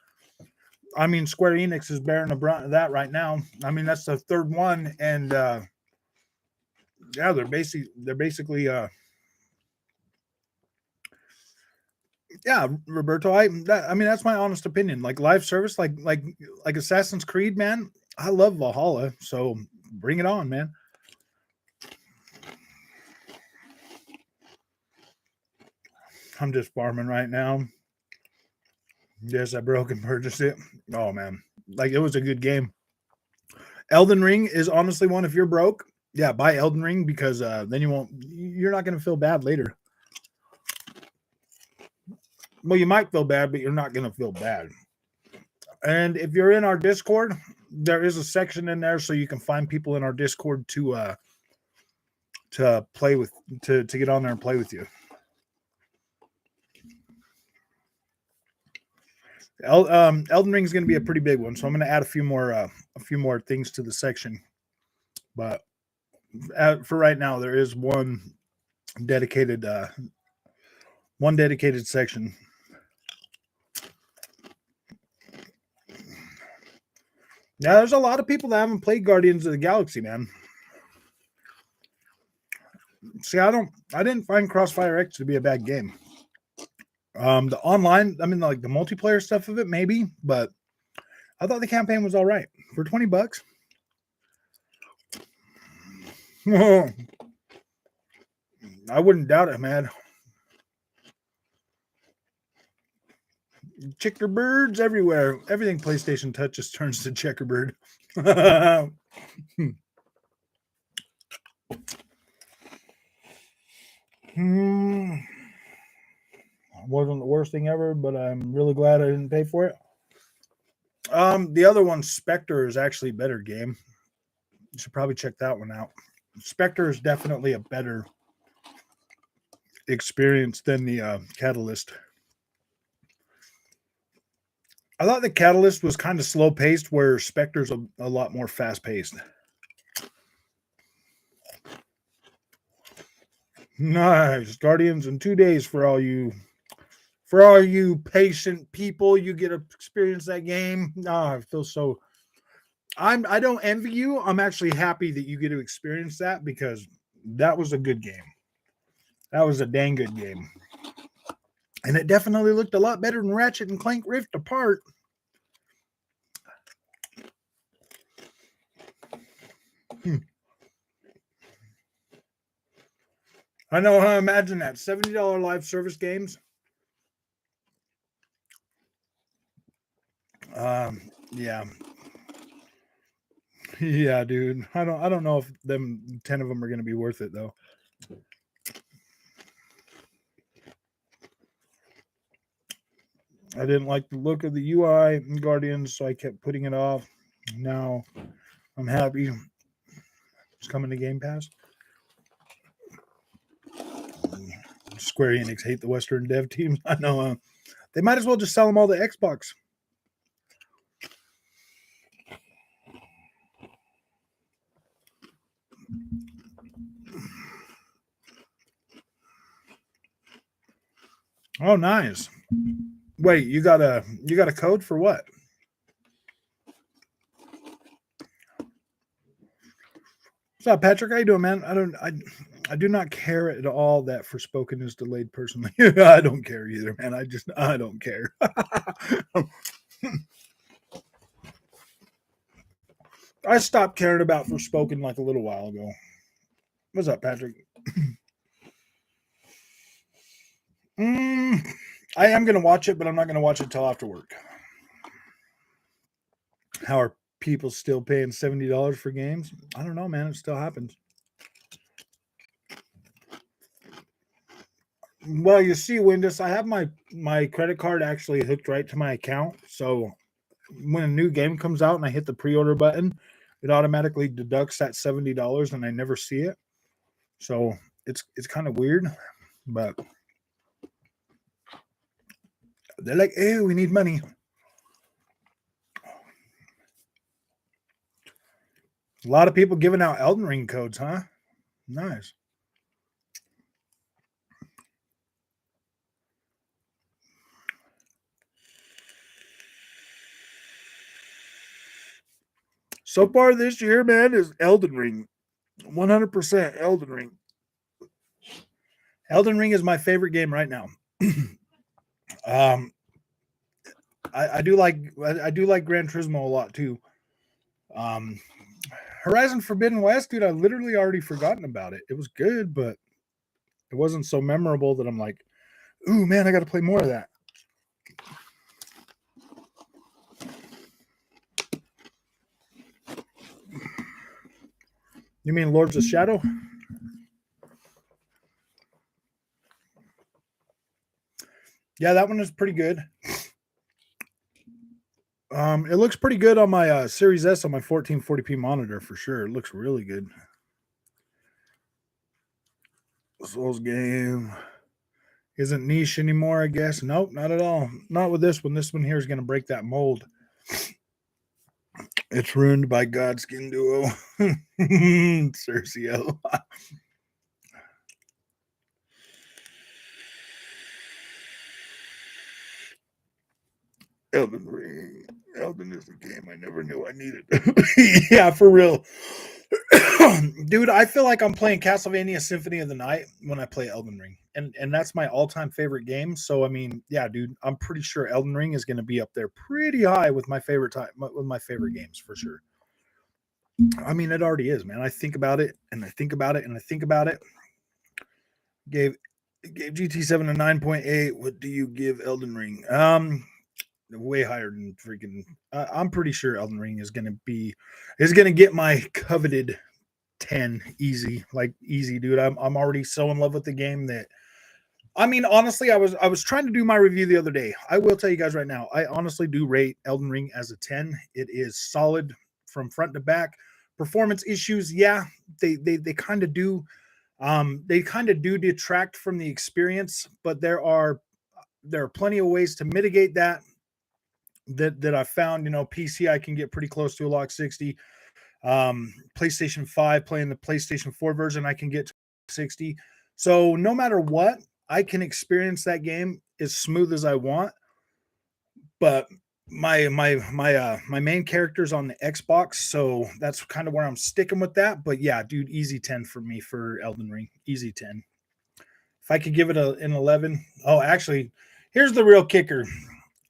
I mean, Square Enix is bearing the brunt of that right now. I mean, that's the third one, and yeah, they're basically yeah, Roberto. I mean, that's my honest opinion. Like live service, like Assassin's Creed, man. I love Valhalla, so bring it on, man. I'm just farming right now. Yes, I broke and purchased it. Oh man, like it was a good game. Elden Ring is honestly one. If you're broke, yeah, buy Elden Ring because then you're not going to feel bad later. Well, you might feel bad, but you're not going to feel bad. And if you're in our Discord, there is a section in there so you can find people in our Discord to play with, to get on there and play with you. Elden Ring is going to be a pretty big one, so I'm going to add a few more things to the section. But for right now, there is one dedicated section. Yeah, there's a lot of people that haven't played Guardians of the Galaxy, man. See, I didn't find Crossfire X to be a bad game. The online, I mean, like the multiplayer stuff of it, maybe, but I thought the campaign was all right for $20. I wouldn't doubt it, man. Checkerbirds everywhere. Everything PlayStation touches turns to checkerbird. Wasn't the worst thing ever, but I'm really glad I didn't pay for it. The other one, Spectre, is actually a better game. You should probably check that one out. Spectre is definitely a better experience than the Catalyst. I thought the Catalyst was kind of slow paced, where Spectre's a lot more fast paced. Nice. Guardians in 2 days for all you patient people. You get to experience that game. I feel so. I don't envy you. I'm actually happy that you get to experience that because that was a good game. That was a dang good game. And it definitely looked a lot better than Ratchet and Clank Rift Apart. I know how I imagine that. $70 live service games. Yeah. Yeah, dude. I don't know if them 10 of them are going to be worth it though. I didn't like the look of the UI in Guardians, so I kept putting it off. Now I'm happy it's coming to Game Pass. Square Enix hate the Western dev teams. I know. They might as well just sell them all to Xbox. Oh, nice. Wait, you got a code for what? What's up, Patrick? How you doing, man? I do not care at all that Forspoken is delayed personally. I don't care either, man. I don't care. I stopped caring about Forspoken like a little while ago. What's up, Patrick? I am going to watch it, but I'm not going to watch it till after work. How are people still paying $70 for games? I don't know, man. It still happens. Well, you see, Windus, I have my credit card actually hooked right to my account. So when a new game comes out and I hit the pre-order button, it automatically deducts that $70 and I never see it. So it's kind of weird, but they're like, hey, we need money. A lot of people giving out Elden Ring codes, huh? Nice. So far this year, man, is Elden Ring. 100% Elden Ring. Elden Ring is my favorite game right now. I do like Gran Turismo a lot too. Horizon Forbidden West, dude, I literally already forgotten about it. It was good, but it wasn't so memorable that I'm like, ooh, man, I got to play more of that. You mean Lords of Shadow? Yeah, that one is pretty good. It looks pretty good on my Series S on my 1440p monitor for sure. It looks really good. Souls game isn't niche anymore, I guess. Nope, not at all. Not with this one. This one here is going to break that mold. It's ruined by Godskin Duo. Cercio. Elden Ring. Elden is the game I never knew I needed. Yeah, for real. Dude, I feel like I'm playing Castlevania Symphony of the Night when I play Elden Ring. And that's my all-time favorite game. So I mean, yeah, dude, I'm pretty sure Elden Ring is going to be up there pretty high with my favorite games for sure. I mean, it already is, man. I think about it and I think about it and I think about it. Gave GT7 a 9.8. What do you give Elden Ring? Way higher than freaking. I'm pretty sure Elden Ring is gonna get my coveted 10 easy, like easy, dude. I'm already so in love with the game that. I mean, honestly, I was trying to do my review the other day. I will tell you guys right now, I honestly do rate Elden Ring as a 10. It is solid from front to back. Performance issues, yeah, they kind of do. They kind of do detract from the experience, but there are plenty of ways to mitigate that. That I found, PC I can get pretty close to a lock 60. PlayStation 5, playing the PlayStation 4 version, I can get to 60. So no matter what, I can experience that game as smooth as I want. But my main character's on the Xbox, so that's kind of where I'm sticking with that. But yeah, dude, easy 10 for me for Elden Ring. Easy 10. If I could give it an 11. Oh, actually, here's the real kicker.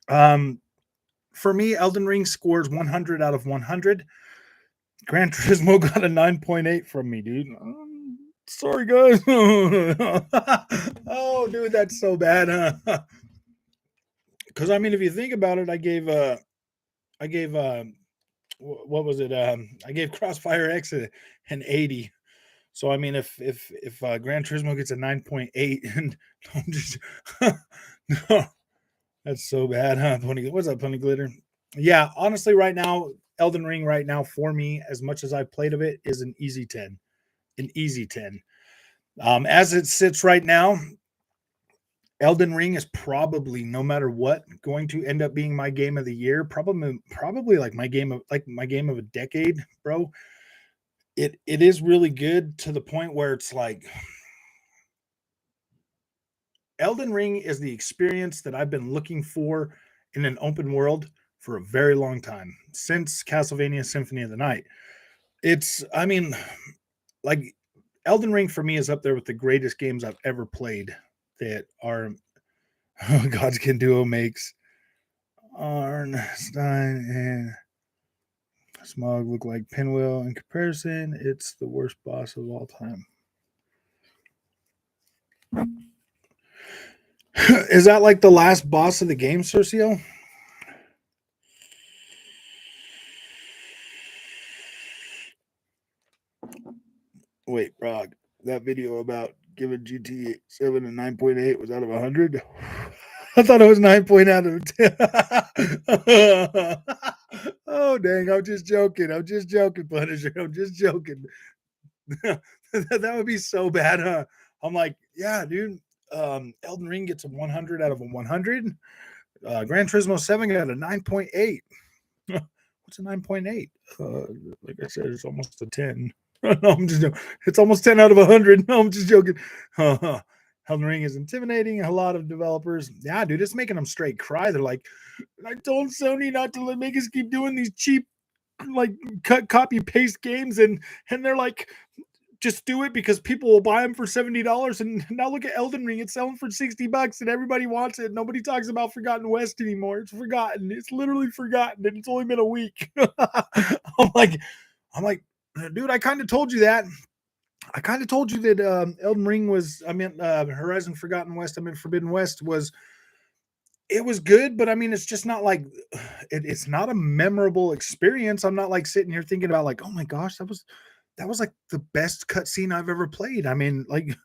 For me, Elden Ring scores 100 out of 100. Gran Turismo got a 9.8 from me, dude. Sorry, guys. Oh, dude, that's so bad, huh? Because I mean, if you think about it, I gave what was it? I gave Crossfire X an 80. So I mean, if Gran Turismo gets a 9.8, and don't just no, that's so bad, huh? What's up, Pony Glitter? Yeah, honestly, right now, Elden Ring right now for me, as much as I've played of it, is an easy 10. An easy 10. As it sits right now, Elden Ring is probably, no matter what, going to end up being my game of the year. Probably like my game of a decade, bro. It is really good to the point where it's like Elden Ring is the experience that I've been looking for in an open world for a very long time, since Castlevania Symphony of the Night. I mean, like Elden Ring for me is up there with the greatest games I've ever played that are Gods Can Duo makes Arnstein and Smog look like Pinwheel. In comparison, it's the worst boss of all time. Is that like the last boss of the game, Cercio? Wait, Rog, that video about giving GT7 a 9.8 was out of 100? I thought it was 9 point out of 10. Oh, dang. I'm just joking. I'm just joking, Punisher. I'm just joking. That would be so bad, huh? I'm like, yeah, dude. Elden Ring gets a 100 out of a 100. Gran Turismo 7 got a 9.8. What's a 9.8? Like I said, it's almost a 10. No, I'm just joking. It's almost 10 out of 100. No, I'm just joking. Elden Ring is intimidating a lot of developers. Yeah, dude, it's making them straight cry. They're like, I told Sony not to make us keep doing these cheap, like, cut, copy, paste games, and they're like, just do it because people will buy them for $70. And now look at Elden Ring; it's selling for $60, and everybody wants it. Nobody talks about Forgotten West anymore. It's forgotten. It's literally forgotten, and it's only been a week. I'm like, dude, I kind of told you that. I kind of told you that Elden Ring was, Horizon Forgotten West, Forbidden West was, it was good, but I mean, it's just not like, it's not a memorable experience. I'm not like sitting here thinking about like, oh my gosh, that was like the best cutscene I've ever played. I mean, like,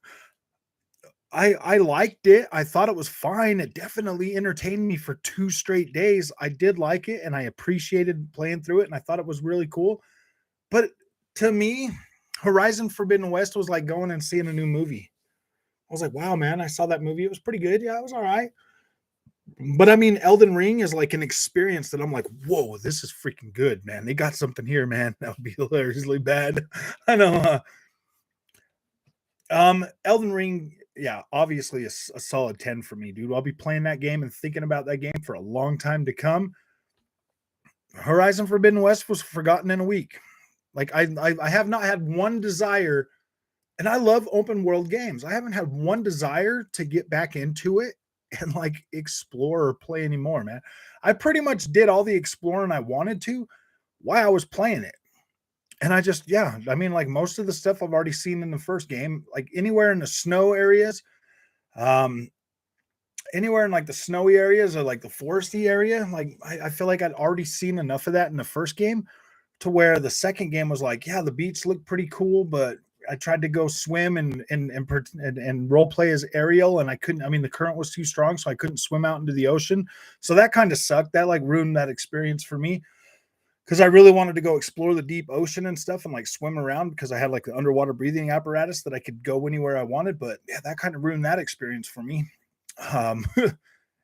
I liked it. I thought it was fine. It definitely entertained me for 2 straight days. I did like it, and I appreciated playing through it, and I thought it was really cool. But to me, Horizon Forbidden West was like going and seeing a new movie. I was like, wow, man, I saw that movie. It was pretty good. Yeah, it was all right. But I mean, Elden Ring is like an experience that I'm like, whoa, this is freaking good, man. They got something here, man. That would be hilariously bad. I know. Elden Ring, yeah, obviously a solid 10 for me, dude. I'll be playing that game and thinking about that game for a long time to come. Horizon Forbidden West was forgotten in a week. Like I have not had one desire, and I love open world games. I haven't had one desire to get back into it and like explore or play anymore, man. I pretty much did all the exploring I wanted to while I was playing it. And I just, yeah, I mean, like most of the stuff I've already seen in the first game, like anywhere in the snow areas, um, anywhere in like the snowy areas or like the foresty area, like I feel like I'd already seen enough of that in the first game to where the second game was like, yeah, the beach looked pretty cool, but I tried to go swim and role play as Ariel, and I couldn't. I mean, the current was too strong, so I couldn't swim out into the ocean. So that kind of sucked. That like ruined that experience for me because I really wanted to go explore the deep ocean and stuff and like swim around because I had like the underwater breathing apparatus that I could go anywhere I wanted. But yeah, that kind of ruined that experience for me. Um,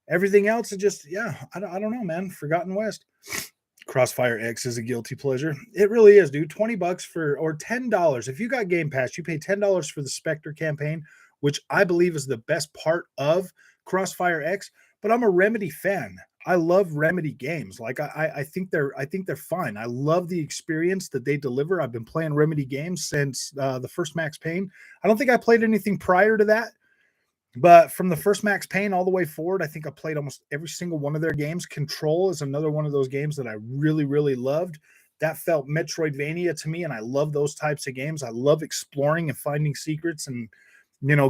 Everything else is just, yeah, I don't know, man. Forgotten West. Crossfire X is a guilty pleasure. It really is, dude. $20 for, or $10. If you got Game Pass, you pay $10 for the Spectre campaign, which I believe is the best part of Crossfire X. But I'm a Remedy fan. I love Remedy games. Like I think they're fine. I love the experience that they deliver. I've been playing Remedy games since the first Max Payne. I don't think I played anything prior to that. But from the first Max Payne all the way forward, I think I played almost every single one of their games. Control is another one of those games that I really, really loved. That felt Metroidvania to me, and I love those types of games. I love exploring and finding secrets and,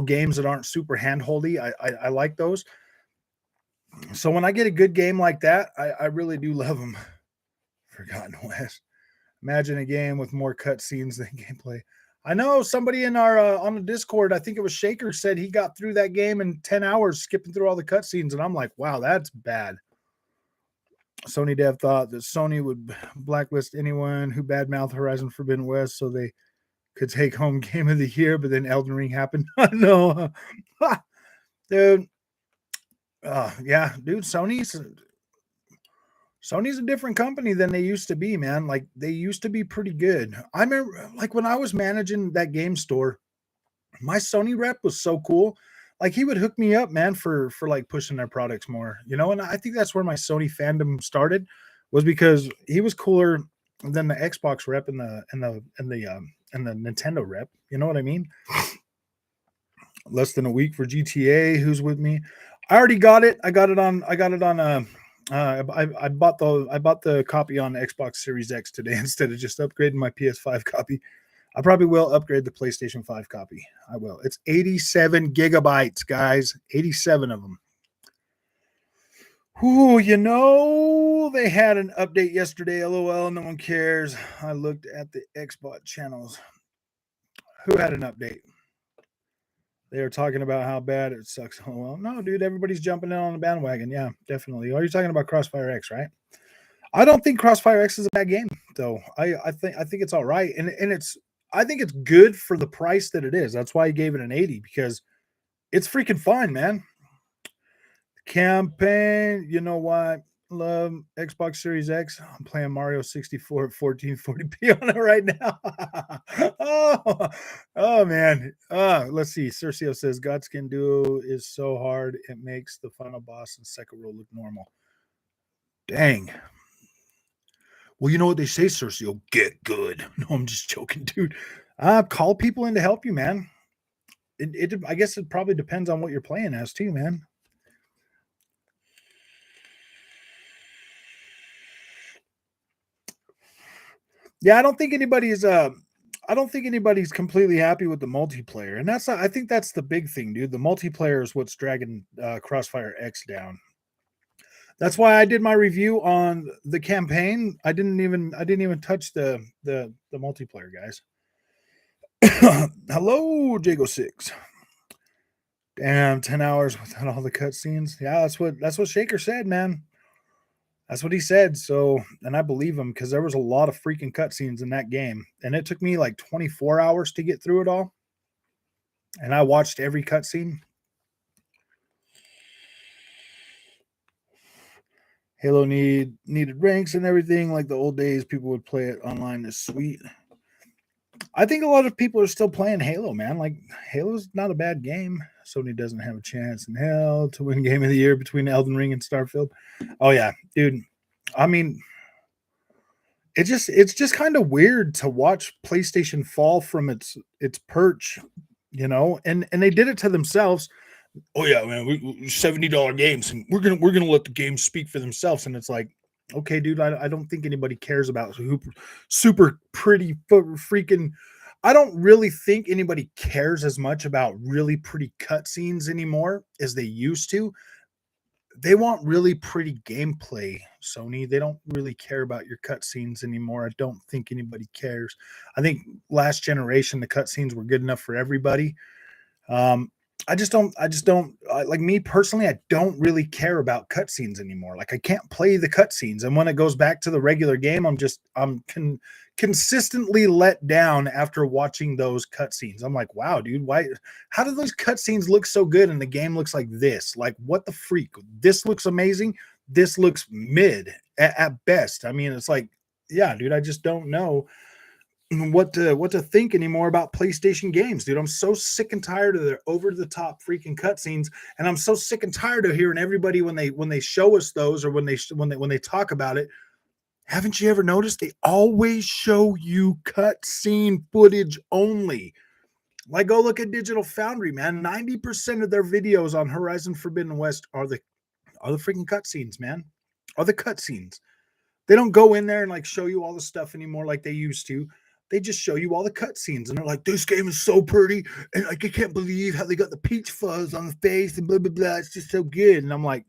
games that aren't super handholdy. I like those. So when I get a good game like that, I really do love them. Forgotten West. Imagine a game with more cutscenes than gameplay. I know somebody in our on the Discord, I think it was Shaker, said he got through that game in 10 hours, skipping through all the cutscenes, and I'm like, wow, that's bad. Sony Dev thought that Sony would blacklist anyone who badmouthed Horizon Forbidden West so they could take home Game of the Year, but then Elden Ring happened. No, dude. Yeah, dude. Sony's a different company than they used to be, man. Like they used to be pretty good. I remember like when I was managing that game store, my Sony rep was so cool. Like he would hook me up, man, for like pushing their products more, and I think that's where my Sony fandom started was because he was cooler than the Xbox rep and the Nintendo rep. You know what I mean? Less than a week for GTA. Who's with me? I already got it. I got it on I bought the copy on Xbox Series X today instead of just upgrading my PS5 copy. I probably will upgrade the PlayStation 5 copy. I will. It's 87 gigabytes, guys. 87 of them. Ooh, they had an update yesterday. LOL, no one cares. I looked at the Xbox channels. Who had an update? They are talking about how bad it sucks. Oh, well, no, dude, everybody's jumping in on the bandwagon. Yeah, definitely. Are you talking about Crossfire X, right? I don't think Crossfire X is a bad game, though. I think it's all right, and I think it's good for the price that it is. That's why I gave it an 80 because it's freaking fun, man. Campaign, you know what? Love Xbox Series X. I'm playing Mario 64 at 1440p on it right now. oh man. Let's see. Cercio says Godskin Duo is so hard it makes the final boss and second row look normal. Dang. Well, you know what they say, Cercio? Get good. No, I'm just joking, dude. Call people in to help you, man. I guess it probably depends on what you're playing as too, man. Yeah, I don't think anybody's completely happy with the multiplayer, and I think that's the big thing, dude. The multiplayer is what's dragging Crossfire X down. That's why I did my review on the campaign. I didn't even touch the multiplayer, guys. Hello, Jago6. Damn, 10 hours without all the cutscenes. Yeah, that's what Shaker said, man. That's what he said. So, and I believe him because there was a lot of freaking cutscenes in that game, and it took me like 24 hours to get through it all. And I watched every cutscene. Halo needed ranks and everything like the old days. People would play it online. Is sweet. I think a lot of people are still playing Halo, man. Like Halo's not a bad game. Sony doesn't have a chance in hell to win Game of the Year between Elden Ring and Starfield. Oh yeah, dude. I mean, it's just kind of weird to watch PlayStation fall from its perch, you know, and they did it to themselves. Oh yeah, man, we $70 games, and we're gonna let the games speak for themselves. And it's like, okay, dude, I don't think anybody cares about super pretty freaking. I don't really think anybody cares as much about really pretty cutscenes anymore as they used to. They want really pretty gameplay, Sony. They don't really care about your cutscenes anymore. I don't think anybody cares. I think last generation the cutscenes were good enough for everybody. Um, like me personally, I don't really care about cutscenes anymore. Like I can't play the cutscenes, and when it goes back to the regular game, I'm consistently let down after watching those cutscenes. I'm like, wow, dude, why? How do those cutscenes look so good and the game looks like this? Like, what the freak? This looks amazing. This looks mid at best. I mean, it's like, yeah, dude, I just don't know what to think anymore about PlayStation games, dude. I'm so sick and tired of their over the top freaking cutscenes, and I'm so sick and tired of hearing everybody when they show us those or when they talk about it. Haven't you ever noticed they always show you cutscene footage only? Like, go look at Digital Foundry, man. 90% of their videos on Horizon Forbidden West are the freaking cutscenes, man. Are the cutscenes. They don't go in there and like show you all the stuff anymore like they used to. They just show you all the cutscenes, and they're like, "This game is so pretty, and like I can't believe how they got the peach fuzz on the face and blah blah blah. It's just so good." And I'm like,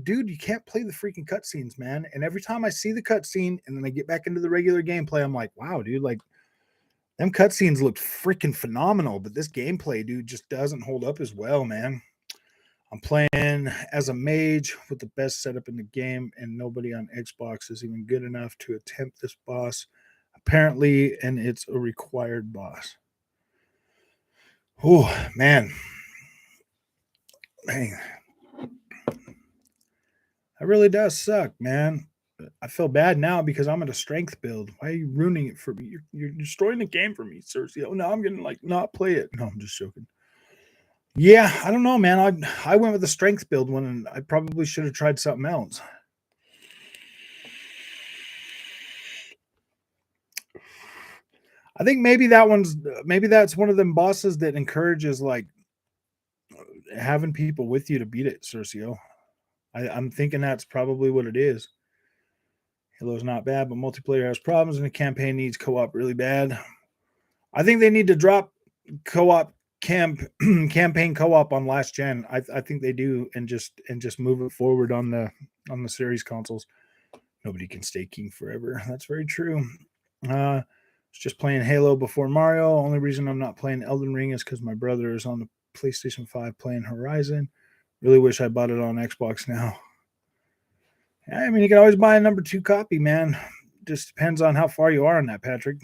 dude, you can't play the freaking cutscenes, man. And every time I see the cutscene, and then I get back into the regular gameplay, I'm like, wow, dude, like them cutscenes look freaking phenomenal, but this gameplay, dude, just doesn't hold up as well, man. I'm playing as a mage with the best setup in the game, and nobody on Xbox is even good enough to attempt this boss, apparently, and it's a required boss. Oh, man. Dang. That really does suck, man. I feel bad now because I'm at a strength build. Why are you ruining it for me? You're destroying the game for me, Cersei. Oh, now I'm gonna like not play it. No, I'm just joking. Yeah, I don't know, man. I went with the strength build one, and I probably should have tried something else. I think maybe that's one of them bosses that encourages like having people with you to beat it, Cercio. I'm thinking that's probably what it is. Halo's not bad, but multiplayer has problems, and the campaign needs co-op really bad. I think they need to drop co-op campaign co-op on last gen. I think they do, and just move it forward on the series consoles. Nobody can stay king forever. That's very true. just playing Halo before Mario. Only reason I'm not playing Elden Ring is because my brother is on the PlayStation 5 playing Horizon. Really wish I bought it on Xbox now. I mean, you can always buy a number 2 copy, man. Just depends on how far you are on that, Patrick.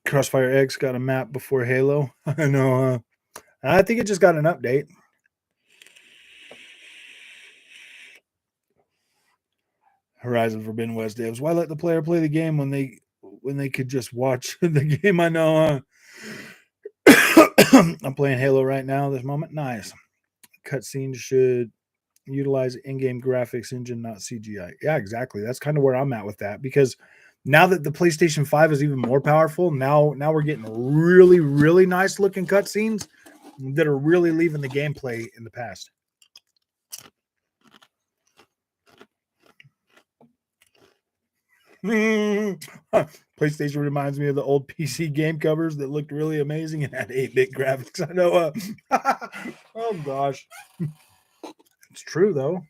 Crossfire X got a map before Halo. I know. I think it just got an update. Horizon Forbidden West devs. Why let the player play the game when they could just watch the game? I know. I'm playing Halo right now. This moment, nice. Cutscenes should utilize in-game graphics engine, not CGI. Yeah, exactly. That's kind of where I'm at with that, because now that the PlayStation 5 is even more powerful, now we're getting really, really nice looking cutscenes that are really leaving the gameplay in the past. PlayStation reminds me of the old PC game covers that looked really amazing and had 8-bit graphics. I know. Oh gosh, it's true though.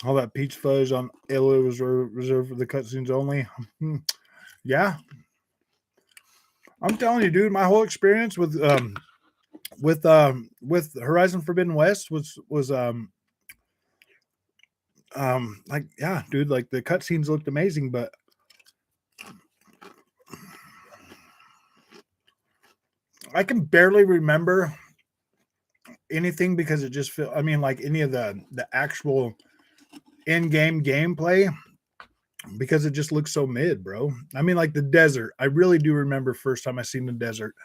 All that peach fuzz on Halo was reserved for the cutscenes only. Yeah, I'm telling you, dude. My whole experience with Horizon Forbidden West was like, yeah, dude, like the cutscenes looked amazing, but I can barely remember anything because it just feel. I mean, like any of the actual in-game gameplay, because it just looks so mid, bro. I mean, like the desert. I really do remember first time I seen the desert.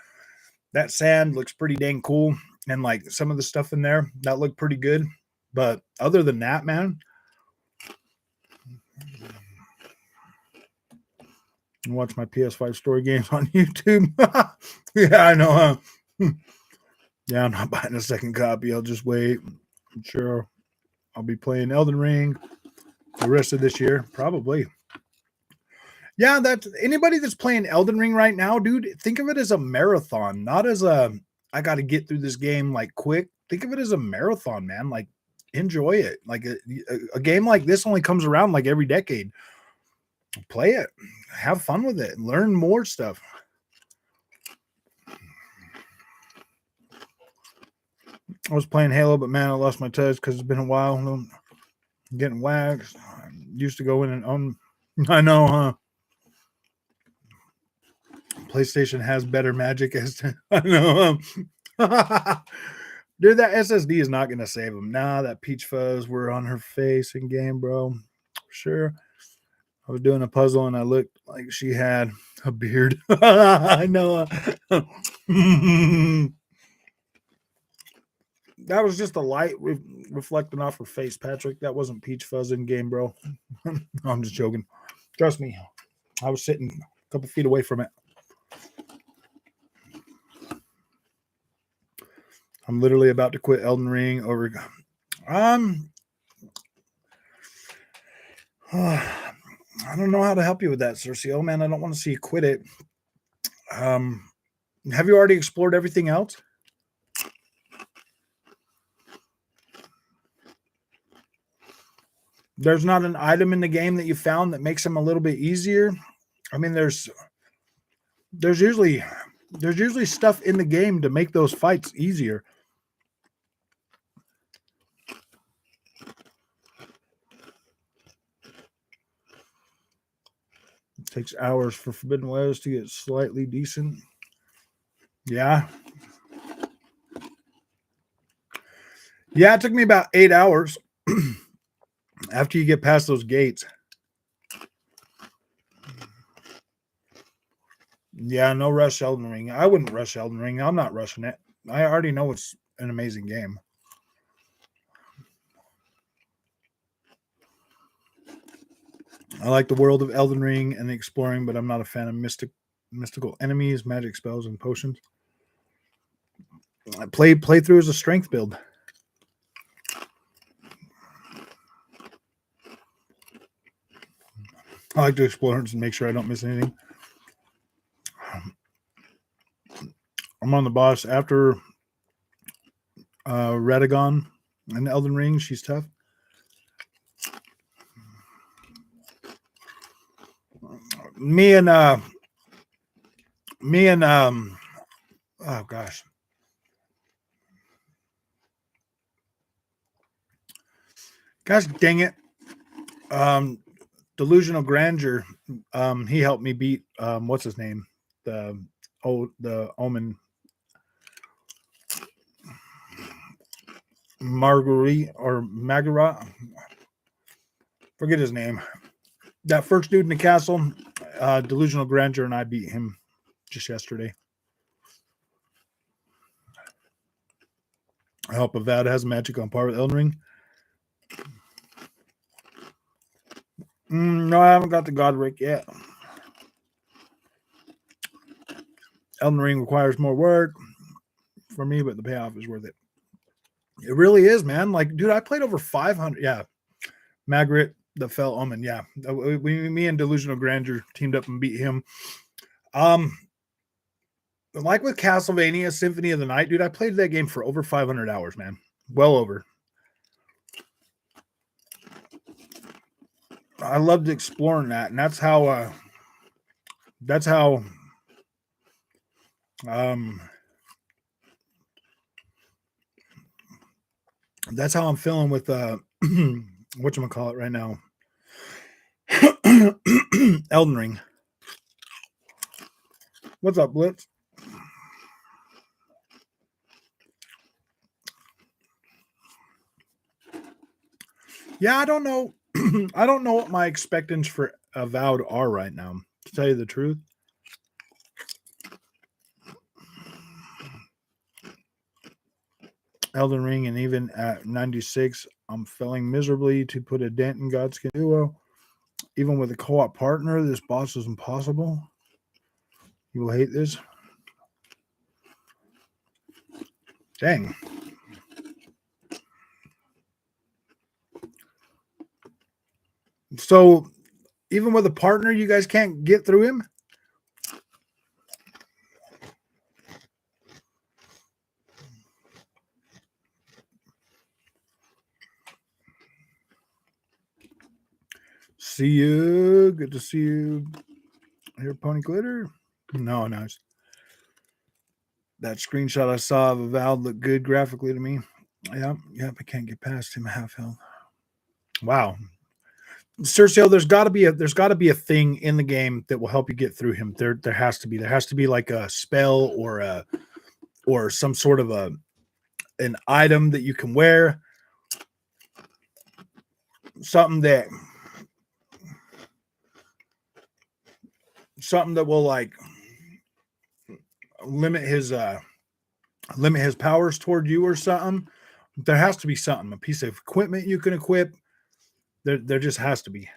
That sand looks pretty dang cool, and like some of the stuff in there that looked pretty good. But other than that, man, I watch my PS5 story games on YouTube. Yeah, I know, huh? Yeah, I'm not buying a second copy. I'll just wait. I'm sure I'll be playing Elden Ring the rest of this year, probably. Yeah, that's anybody that's playing Elden Ring right now, dude. Think of it as a marathon, not as a I got to get through this game like quick. Think of it as a marathon, man. Like enjoy it. Like a game like this only comes around like every decade. Play it, have fun with it, learn more stuff. I was playing Halo, but man, I lost my touch because it's been a while. I'm getting waxed. I used to go in and I know, huh? PlayStation has better magic as to, I know. Dude, that SSD is not going to save him. Nah, that peach fuzz were on her face in game, bro. Sure. I was doing a puzzle and I looked like she had a beard. I know. That was just a light reflecting off her face, Patrick. That wasn't peach fuzz in game, bro. I'm just joking. Trust me. I was sitting a couple feet away from it. I'm literally about to quit Elden Ring over. I don't know how to help you with that, Cercio. Man, I don't want to see you quit it. Have you already explored everything else? There's not an item in the game that you found that makes them a little bit easier. I mean, there's usually stuff in the game to make those fights easier. It takes hours for Forbidden West to get slightly decent. Yeah. Yeah, it took me about 8 hours after you get past those gates. Yeah, no rush Elden Ring. I wouldn't rush Elden Ring. I'm not rushing it. I already know it's an amazing game. I like the world of Elden Ring and the exploring, but I'm not a fan of mystical enemies, magic spells, and potions. Playthrough is a strength build. I like to explore and make sure I don't miss anything. I'm on the boss after Radagon. In Elden Ring, she's tough. Me and oh gosh. Gosh dang it. Delusional Grandeur. He helped me beat what's his name? The Omen Marguerite. Forget his name. That first dude in the castle, Delusional Grandeur, and I beat him just yesterday. I hope Avowed has magic on par with Elden Ring. No, I haven't got the Godric yet. Elden Ring requires more work for me, but the payoff is worth it. It really is, man. Like, dude, I played over 500. Yeah. Margaret, the Fell Omen. Yeah. Me and Delusional Grandeur teamed up and beat him. Like with Castlevania Symphony of the Night, dude, I played that game for over 500 hours, man. Well over. I loved exploring that, and that's how I'm feeling with whatchamacallit right now. Elden Ring. What's up, Blitz? Yeah, I don't know. I don't know what my expectations for Avowed are right now, to tell you the truth. Elden Ring, and even at 96, I'm failing miserably to put a dent in Godskin Duo. Even with a co-op partner, this boss is impossible. You will hate this. Dang. So, even with a partner, you guys can't get through him? See you. Good to see you. Here, Pony Glitter. No, nice. That screenshot I saw of Avowed looked good graphically to me. Yep, I can't get past him half health. Wow. Cersei, there's got to be a thing in the game that will help you get through him. There has to be like a spell or some sort of an item that you can wear. Something that will like limit his powers toward you or something. There has to be something, a piece of equipment you can equip. There just has to be.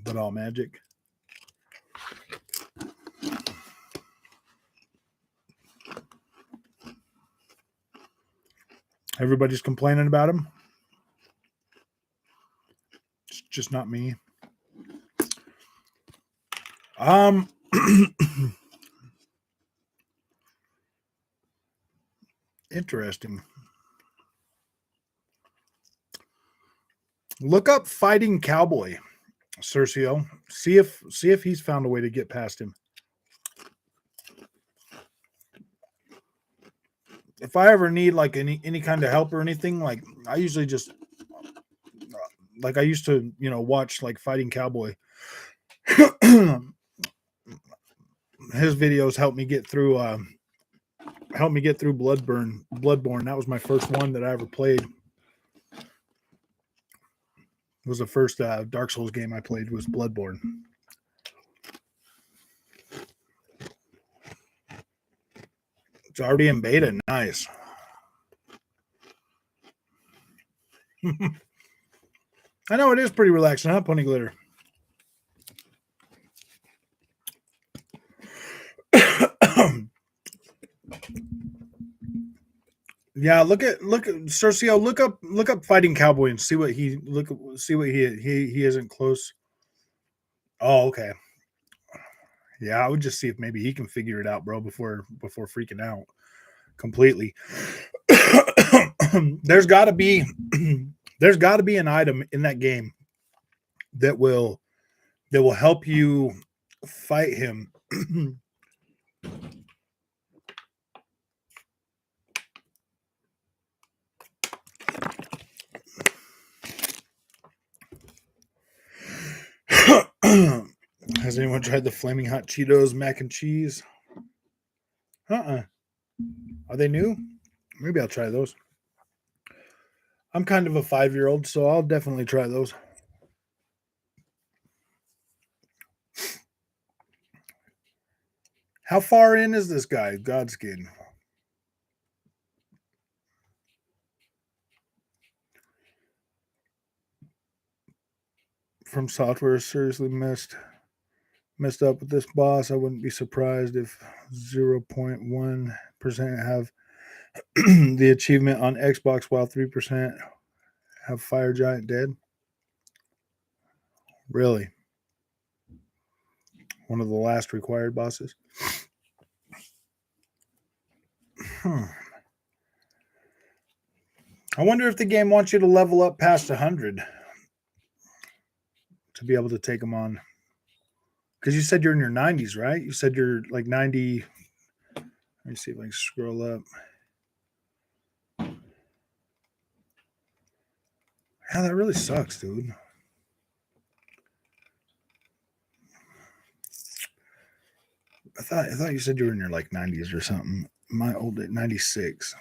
But all magic. Everybody's complaining about him. It's just not me. Interesting. Look up Fighting Cowboy, Cercio. See if he's found a way to get past him. If I ever need like any kind of help or anything, like I usually just like I used to, watch like Fighting Cowboy. His videos helped me get through Bloodborne. That was my first one that I ever played. It was the first Dark Souls game I played was Bloodborne. It's already in beta. Nice. I know it is pretty relaxing, huh, Pony Glitter? Yeah, look at Cercio. Look up Fighting Cowboy and see what he he isn't close. Oh, okay. Yeah, I would just see if maybe he can figure it out, bro, before freaking out completely. there's got to be there's got to be an item in that game that will help you fight him. Has anyone tried the flaming hot Cheetos mac and cheese? Are they new? Maybe I'll try those. I'm kind of a 5-year-old, so I'll definitely try those. How far in is this guy, Godskin? From Software seriously messed up with this boss. I wouldn't be surprised if 0.1% have the achievement on Xbox while 3% have Fire Giant dead. Really? One of the last required bosses? I wonder if the game wants you to level up past 100 to be able to take them on. Because you said you're in your 90s, right? You said you're like 90. Let me see if I can scroll up. Yeah, that really sucks, dude. I thought you said you were in your like 90s or something. My old at 96.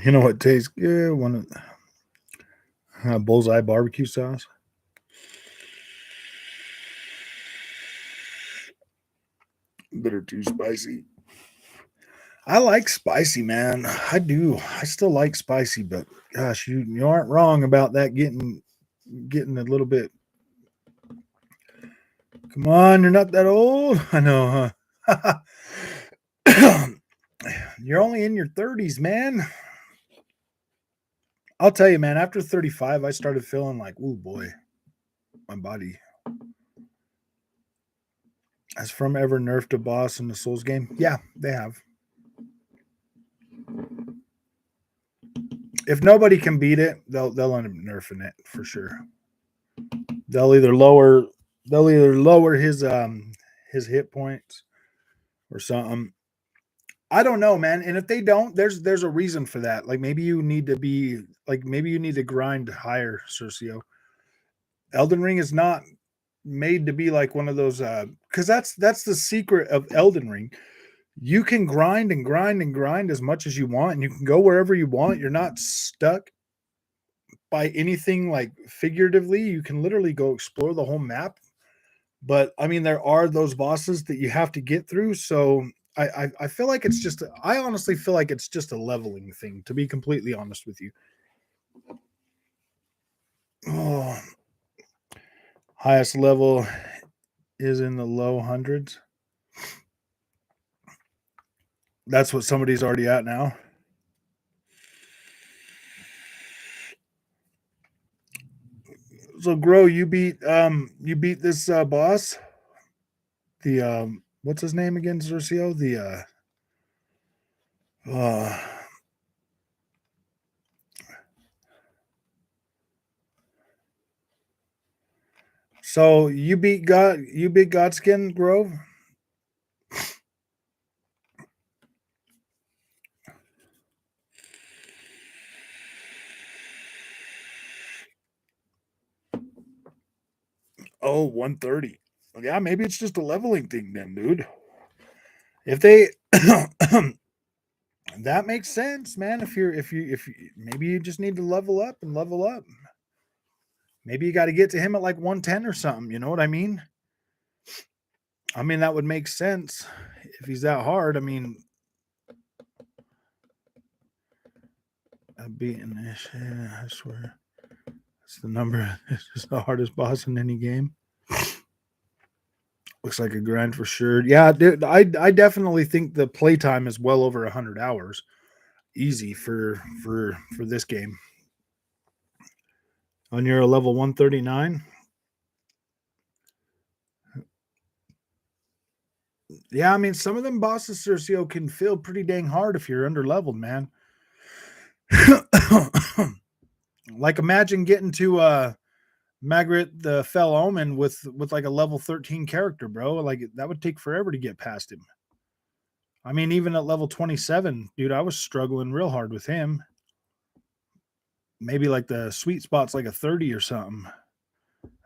You know what tastes good? One of bullseye barbecue sauce. Bitter too spicy. I like spicy, man. I do. I still like spicy, but gosh, you aren't wrong about that getting a little bit. Come on, you're not that old. I know, huh? You're only in your 30s, man. I'll tell you, man, after 35, I started feeling like, oh boy, my body. Has From ever nerfed a boss in the Souls game? Yeah, they have. If nobody can beat it, they'll end up nerfing it for sure. They'll either lower his hit points or something. I don't know, man. And if they don't, there's a reason for that. Like maybe you need to grind higher, Cercio. Elden Ring is not made to be like one of those because that's the secret of Elden Ring. You can grind and grind and grind as much as you want, and you can go wherever you want. You're not stuck by anything like figuratively. You can literally go explore the whole map. But I mean, there are those bosses that you have to get through. So I feel like I honestly feel like it's just a leveling thing, to be completely honest with you. Oh, highest level is in the low hundreds. That's what somebody's already at now. So Grow, you beat this boss. The what's his name again, Cercio? The so you beat Godskin Grove? Oh, 130. Yeah, maybe it's just a leveling thing then, dude. If they that makes sense, man. If you maybe you just need to level up and level up. Maybe you got to get to him at like 110 or something, you know what I mean? I mean that would make sense if he's that hard. I mean I'm beating this, yeah, I swear. It's the number. It's just the hardest boss in any game. Looks like a grind for sure. Yeah, dude, I definitely think the playtime is well over 100 hours. Easy for this game. When you're a level 139. Yeah, I mean, some of them bosses, Cercio, can feel pretty dang hard if you're under leveled, man. Like imagine getting to Margaret the Fell Omen with like a level 13 character, bro. Like that would take forever to get past him. I mean, even at level 27, dude, I was struggling real hard with him. Maybe like the sweet spot's like a 30 or something. I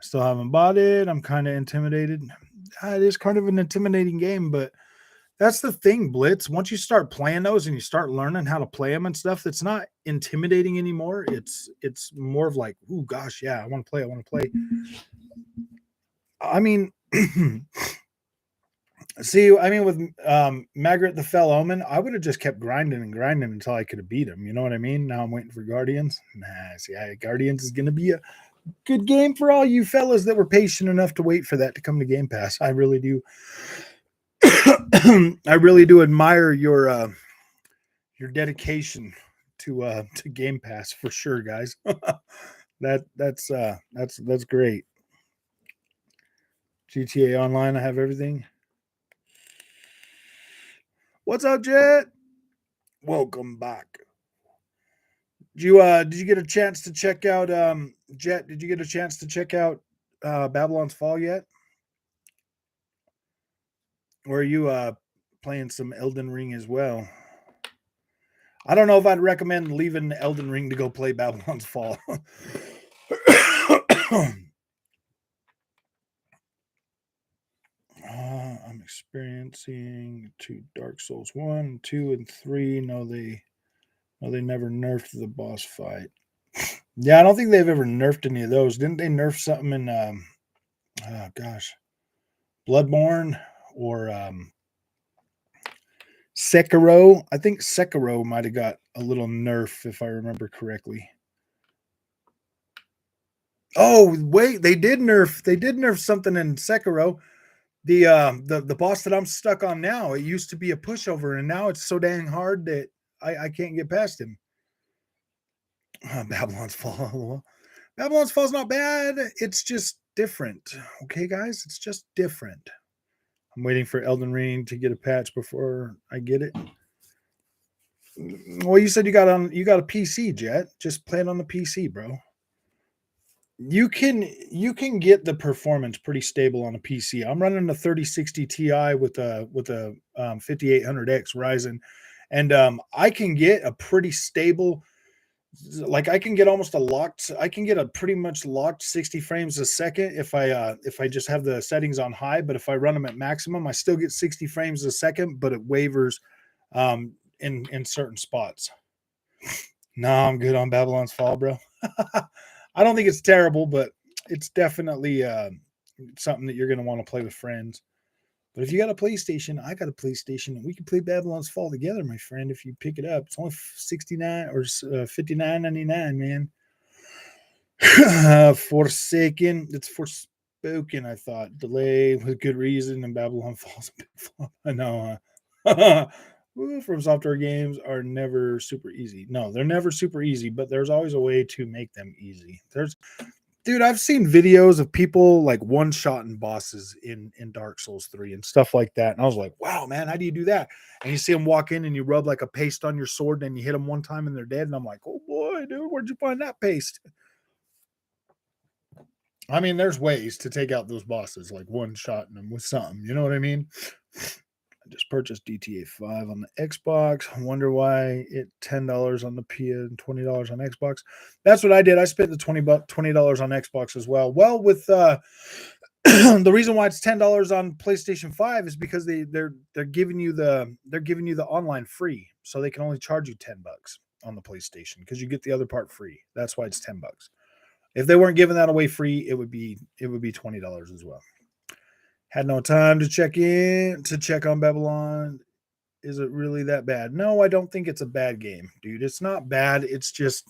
still haven't bought it. I'm kind of intimidated. It is kind of an intimidating game, but that's the thing, Blitz. Once you start playing those and you start learning how to play them and stuff, it's not intimidating anymore. It's more of like, oh gosh, yeah, I want to play. I want to play. I mean, see, I mean, with Margaret the Fell Omen, I would have just kept grinding and grinding until I could have beat him. You know what I mean? Now I'm waiting for Guardians. See, Guardians is going to be a good game for all you fellas that were patient enough to wait for that to come to Game Pass. I really do. I really do admire your dedication to Game Pass for sure, guys. That's great. GTA Online, I have everything. What's up, Jet? Welcome back. Did you get a chance to check out Jet? Did you get a chance to check out Babylon's Fall yet? Or are you playing some Elden Ring as well? I don't know if I'd recommend leaving Elden Ring to go play Babylon's Fall. I'm experiencing to Dark Souls 1, 2, and 3. No, they never nerfed the boss fight. Yeah, I don't think they've ever nerfed any of those. Didn't they nerf something in Bloodborne or Sekiro? I think Sekiro might have got a little nerf if I remember correctly. Oh, wait, they did nerf something in Sekiro. The boss that I'm stuck on now, it used to be a pushover, and now it's so dang hard that I can't get past him. Babylon's Fall. Babylon's Fall's not bad. It's just different. Okay, guys, it's just different. I'm waiting for Elden Ring to get a patch before I get it. Well, you said you got a PC, Jet. Just play it on the PC, bro. You can get the performance pretty stable on a PC. I'm running a 3060 Ti with a 5800X Ryzen, and I can get a pretty stable. Like I can get a pretty much locked 60 frames a second if I just have the settings on high. But if I run them at maximum, I still get 60 frames a second, but it wavers in certain spots. No, I'm good on Babylon's Fall, bro. I don't think it's terrible, but it's definitely something that you're going to want to play with friends. But if you got a PlayStation, I got a PlayStation, and we can play Babylon's Fall together, my friend. If you pick it up, it's only $69 or $59.99, man. Forsaken, it's Forspoken. I thought delay with good reason, and Babylon Falls a big flop. I know. From software games are never super easy. No, they're never super easy, but there's always a way to make them easy. Dude, I've seen videos of people like one-shotting bosses in Dark Souls 3 and stuff like that. And I was like, wow, man, how do you do that? And you see them walk in and you rub like a paste on your sword and you hit them one time and they're dead. And I'm like, oh boy, dude, where'd you find that paste? I mean, there's ways to take out those bosses, like one-shotting them with something. You know what I mean? I just purchased GTA 5 on the Xbox. I wonder why it $10 on the PS and $20 on Xbox. That's what I did. I spent the $20 on Xbox as well. Well, with the reason why it's $10 on PlayStation 5 is because they're giving you the online free, so they can only charge you $10 on the PlayStation because you get the other part free. That's why it's $10. If they weren't giving that away free, it would be $20 as well. Had no time to check on Babylon. Is it really that bad? No, I don't think it's a bad game, dude. It's not bad. It's just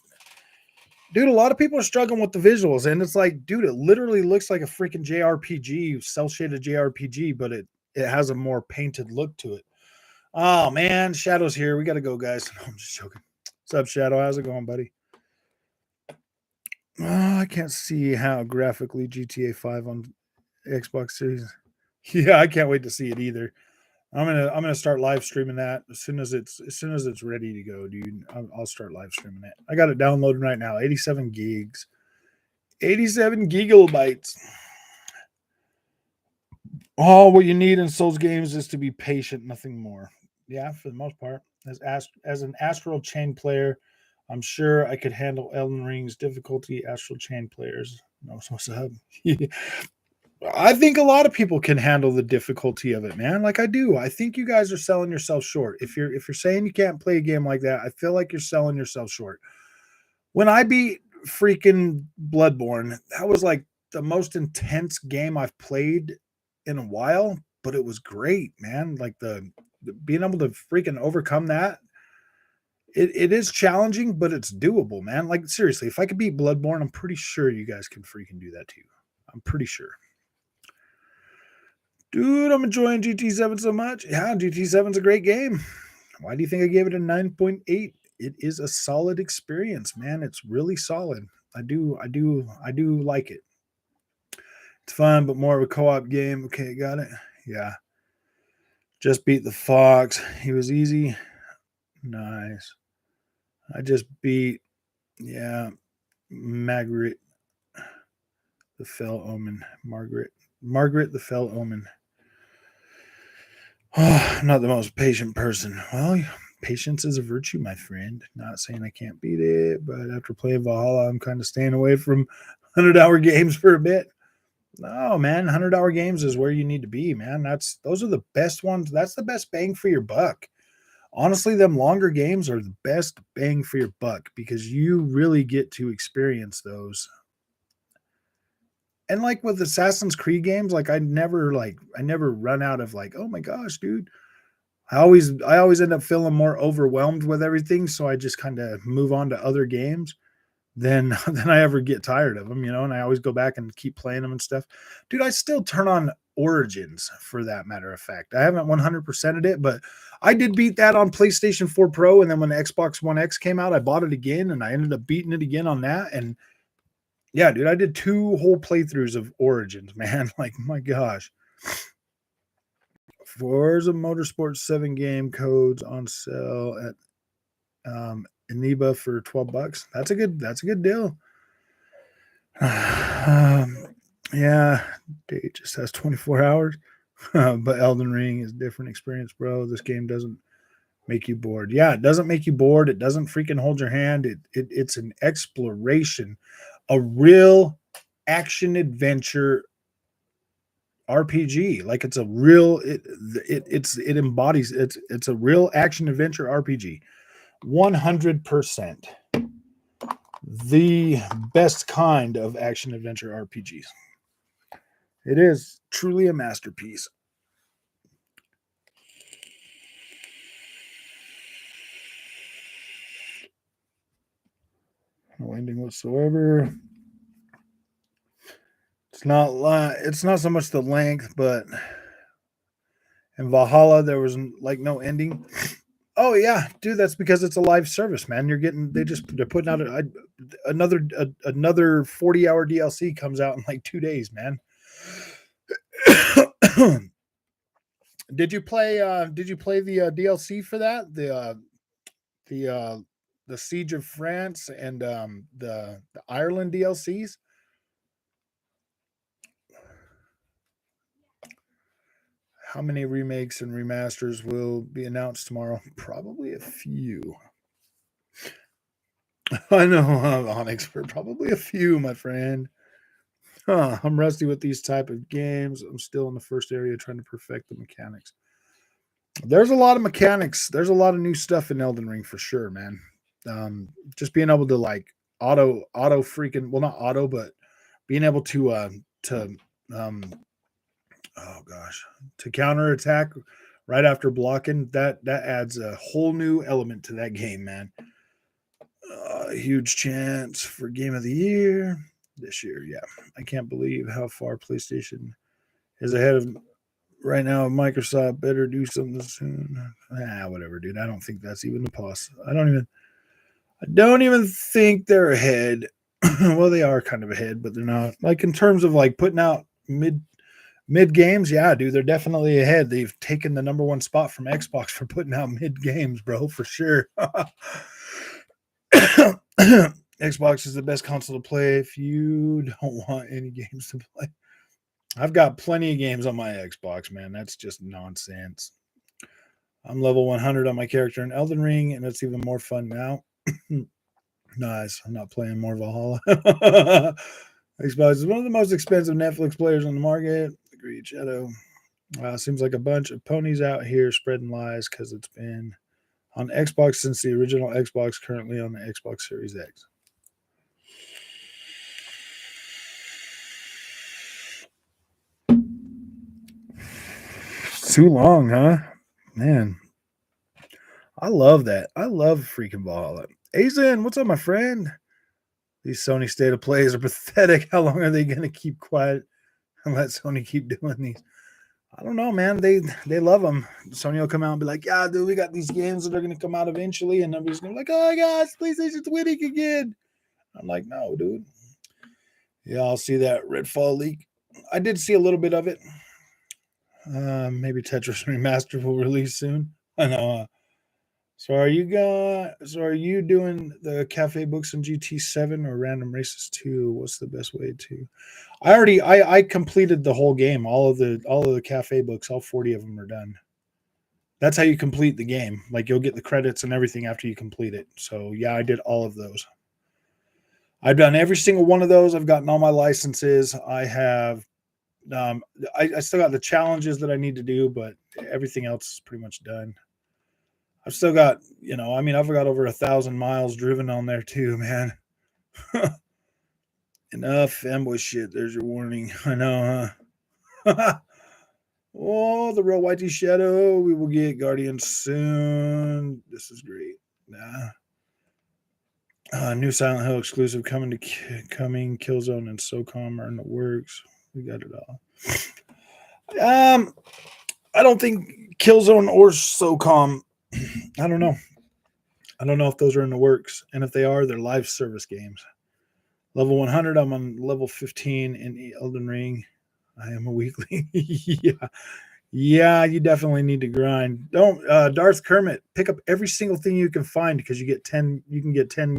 Dude, a lot of people are struggling with the visuals, and it's like, dude, it literally looks like a freaking JRPG, cell shaded JRPG, but it has a more painted look to it. Oh man, Shadow's here. We gotta go, guys. No, I'm just joking. What's up, Shadow? How's it going, buddy? Oh, I can't see how graphically GTA 5 on Xbox Series. Yeah, I can't wait to see it either. I'm gonna start live streaming that as soon as it's ready to go, dude. I'll start live streaming it. I got it downloaded right now. 87 gigs, 87 gigabytes. All what you need in Souls games is to be patient, nothing more. Yeah, for the most part. As an Astral Chain player, I'm sure I could handle Elden Ring's difficulty. Astral Chain players, no, what's up? I think a lot of people can handle the difficulty of it, man. Like I do. I think you guys are selling yourself short. If you're saying you can't play a game like that, I feel like you're selling yourself short. When I beat freaking Bloodborne, that was like the most intense game I've played in a while, but it was great, man. Like the being able to freaking overcome that. It is challenging, but it's doable, man. Like seriously, if I could beat Bloodborne, I'm pretty sure you guys can freaking do that too. I'm pretty sure. Dude, I'm enjoying GT7 so much. Yeah, GT7's a great game. Why do you think I gave it a 9.8? It is a solid experience, man. It's really solid. I do like it. It's fun, but more of a co-op game. Okay, got it. Yeah. Just beat the fox. He was easy. Nice. I just beat, yeah, Margaret the Fell Omen. Margaret the Fell Omen. Oh, I'm not the most patient person. Well, patience is a virtue, my friend. Not saying I can't beat it, but after playing Valhalla, I'm kind of staying away from 100-hour games for a bit. No, man, 100-hour games is where you need to be, man. Those are the best ones. That's the best bang for your buck. Honestly, them longer games are the best bang for your buck because you really get to experience those. And like with Assassin's Creed games, like I never run out of like, oh my gosh, dude. I always end up feeling more overwhelmed with everything, so I just kind of move on to other games than than I ever get tired of them, and I always go back and keep playing them and stuff. Dude, I still turn on Origins for that matter of fact. I haven't 100%ed it, but I did beat that on PlayStation 4 Pro, and then when the Xbox One X came out, I bought it again and I ended up beating it again on that. And yeah, dude, I did 2 whole playthroughs of Origins, man. Like my gosh. Forza Motorsport 7 game codes on sale at Eniba for $12. That's a good deal. Yeah, it just has 24 hours. But Elden Ring is a different experience, bro. This game doesn't make you bored. Yeah, it doesn't make you bored. It doesn't freaking hold your hand. It's an exploration, a real action adventure RPG. Like it's a real it embodies it's a real action adventure RPG. 100% the best kind of action adventure RPGs. It is truly a masterpiece. No ending whatsoever. It's not so much the length, but in Valhalla there was like no ending. Oh yeah, dude, that's because it's a live service, man. They're putting out another 40-hour DLC comes out in like 2 days, man. Did you play the DLC for that? The Siege of France and the Ireland DLCs? How many remakes and remasters will be announced tomorrow? Probably a few. I know, Onyx, for probably a few, my friend. I'm rusty with these type of games. I'm still in the first area trying to perfect the mechanics. There's a lot of mechanics. There's a lot of new stuff in Elden Ring for sure, man. Just being able to like auto freaking, well, not auto, but being able to oh gosh, to counter attack right after blocking, that adds a whole new element to that game, man. Huge chance for game of the year this year. Yeah, I can't believe how far PlayStation is ahead of right now. Microsoft better do something soon. Whatever, dude. I don't think that's even the possible. I don't even think they're ahead. Well, they are kind of ahead, but they're not. Like in terms of like putting out mid games, yeah, dude, they're definitely ahead. They've taken the number one spot from Xbox for putting out mid games, bro, for sure. Xbox is the best console to play if you don't want any games to play. I've got plenty of games on my Xbox, man. That's just nonsense. I'm level 100 on my character in Elden Ring, and it's even more fun now. Nice. I'm not playing more Valhalla. Xbox is one of the most expensive Netflix players on the market. Agreed, Shadow. Seems like a bunch of ponies out here spreading lies because it's been on Xbox since the original Xbox, currently on the Xbox Series X. Too long, huh? Man, I love that. I love freaking Valhalla. Azen, what's up, my friend? These Sony state of plays are pathetic. How long are they going to keep quiet and let Sony keep doing these? I don't know, man. They love them. Sony will come out and be like, yeah, dude, we got these games that are going to come out eventually. And everybody's going to be like, oh my gosh, PlayStation's winning again. I'm like, no, dude. Yeah, I'll see that Redfall leak. I did see a little bit of it. Maybe Tetris Remastered will release soon. I know. So are you doing the cafe books on GT7 or Random Races 2? What's the best way to? I completed the whole game. All of the cafe books, all 40 of them are done. That's how you complete the game. Like you'll get the credits and everything after you complete it. So yeah, I did all of those. I've done every single one of those. I've gotten all my licenses. I have I still got the challenges that I need to do, but everything else is pretty much done. I've still got, I've got over 1,000 miles driven on there too, man. Enough ambush shit. There's your warning. I know, huh? Oh, the real Whitey Shadow. We will get Guardians soon. This is great. Nah. New Silent Hill exclusive coming. Killzone and SOCOM are in the works. We got it all. I don't think Killzone or SOCOM. I don't know. I don't know if those are in the works, and if they are, they're live service games. Level 100. I'm on level 15 in Elden Ring. I am a weakling. Yeah. You definitely need to grind. Don't Darth Kermit, pick up every single thing you can find because you get 10. You can get 10.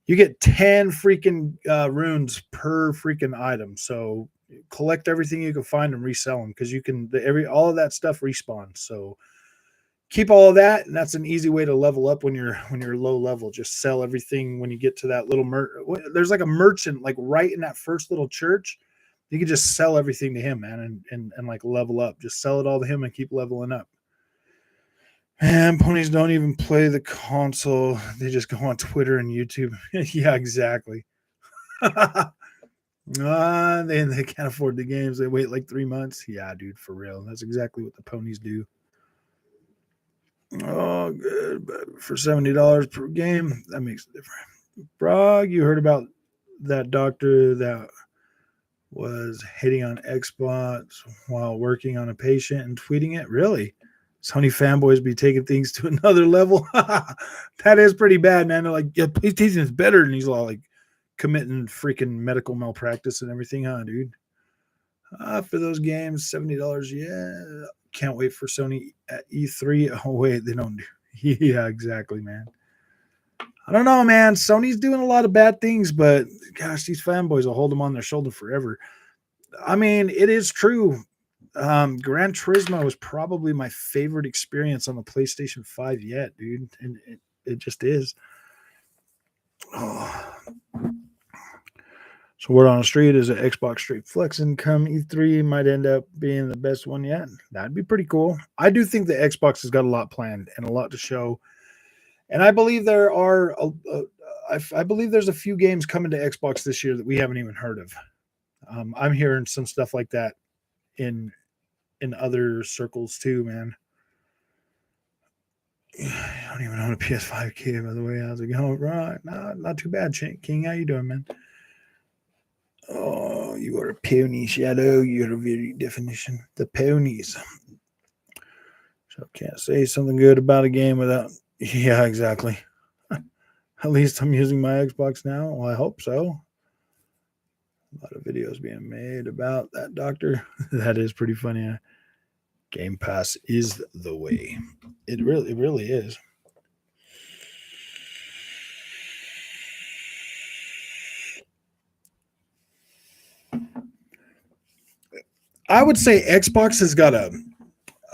You get 10 freaking runes per freaking item. So collect everything you can find and resell them because you can all of that stuff respawns. So keep all of that, and that's an easy way to level up when you're low level. Just sell everything when you get to that little there's like a merchant like right in that first little church. You can just sell everything to him, man, and like level up. Just sell it all to him and keep leveling up. Man, ponies don't even play the console. They just go on Twitter and YouTube. Yeah, exactly. They can't afford the games. They wait like 3 months. Yeah, dude, for real. That's exactly what the ponies do. Oh, good. But for $70 per game, that makes a difference. Brog, you heard about that doctor that was hitting on Xbox while working on a patient and tweeting it? Really? Sony fanboys be taking things to another level. That is pretty bad, man. They're like, yeah, PlayStation is better. And he's all like committing freaking medical malpractice and everything, huh, dude? For those games, $70. Yeah. Can't wait for Sony at E3. Oh, wait, they don't do. Yeah, exactly, man. I don't know, man. Sony's doing a lot of bad things, but gosh, these fanboys will hold them on their shoulder forever. I mean, it is true. Gran Turismo was probably my favorite experience on the PlayStation 5 yet, dude. And it just is. Oh. So word on the street is an Xbox straight flex income E3 might end up being the best one yet. That'd be pretty cool. I do think the Xbox has got a lot planned and a lot to show. And I believe there are, I believe there's a few games coming to Xbox this year that we haven't even heard of. I'm hearing some stuff like that in other circles too, man. don't even own a PS5 kid, by the way. How's it going? Right. Not too bad, King. How you doing, man? Oh, you are a pony, Shadow. You're a very definition. The ponies. So can't say something good about a game without. Yeah, exactly. At least I'm using my Xbox now. Well, I hope so. A lot of videos being made about that, Doctor. That is pretty funny. Game Pass is the way. It really is. I would say Xbox has got a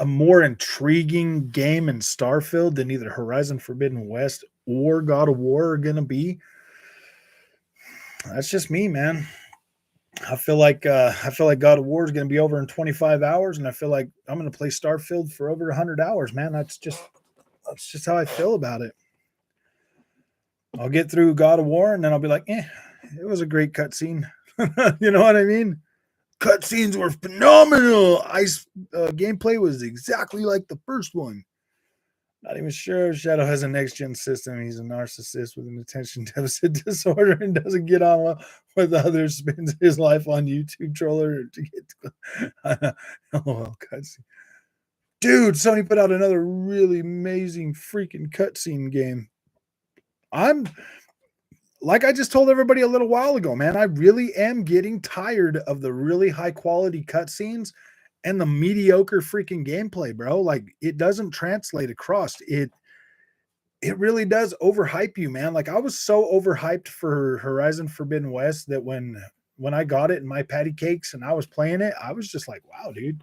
more intriguing game in Starfield than either Horizon Forbidden West or God of War are going to be. That's just me, man. I feel like God of War is going to be over in 25 hours, and I feel like I'm going to play Starfield for over 100 hours, man. That's just how I feel about it. I'll get through God of War, and then I'll be like, it was a great cutscene. You know what I mean? Cutscenes were phenomenal. Gameplay was exactly like the first one. Not even sure if Shadow has a next-gen system. He's a narcissist with an attention deficit disorder and doesn't get on well with others. Spends his life on YouTube troller to get. Oh, cutscene. Dude, Sony put out another really amazing freaking cutscene game. I'm like I just told everybody a little while ago, man. I really am getting tired of the really high quality cutscenes and the mediocre freaking gameplay, bro. Like it doesn't translate across. It really does overhype you, man. Like I was so overhyped for Horizon Forbidden West that when I got it in my patty cakes and I was playing it, I was just like, wow, dude.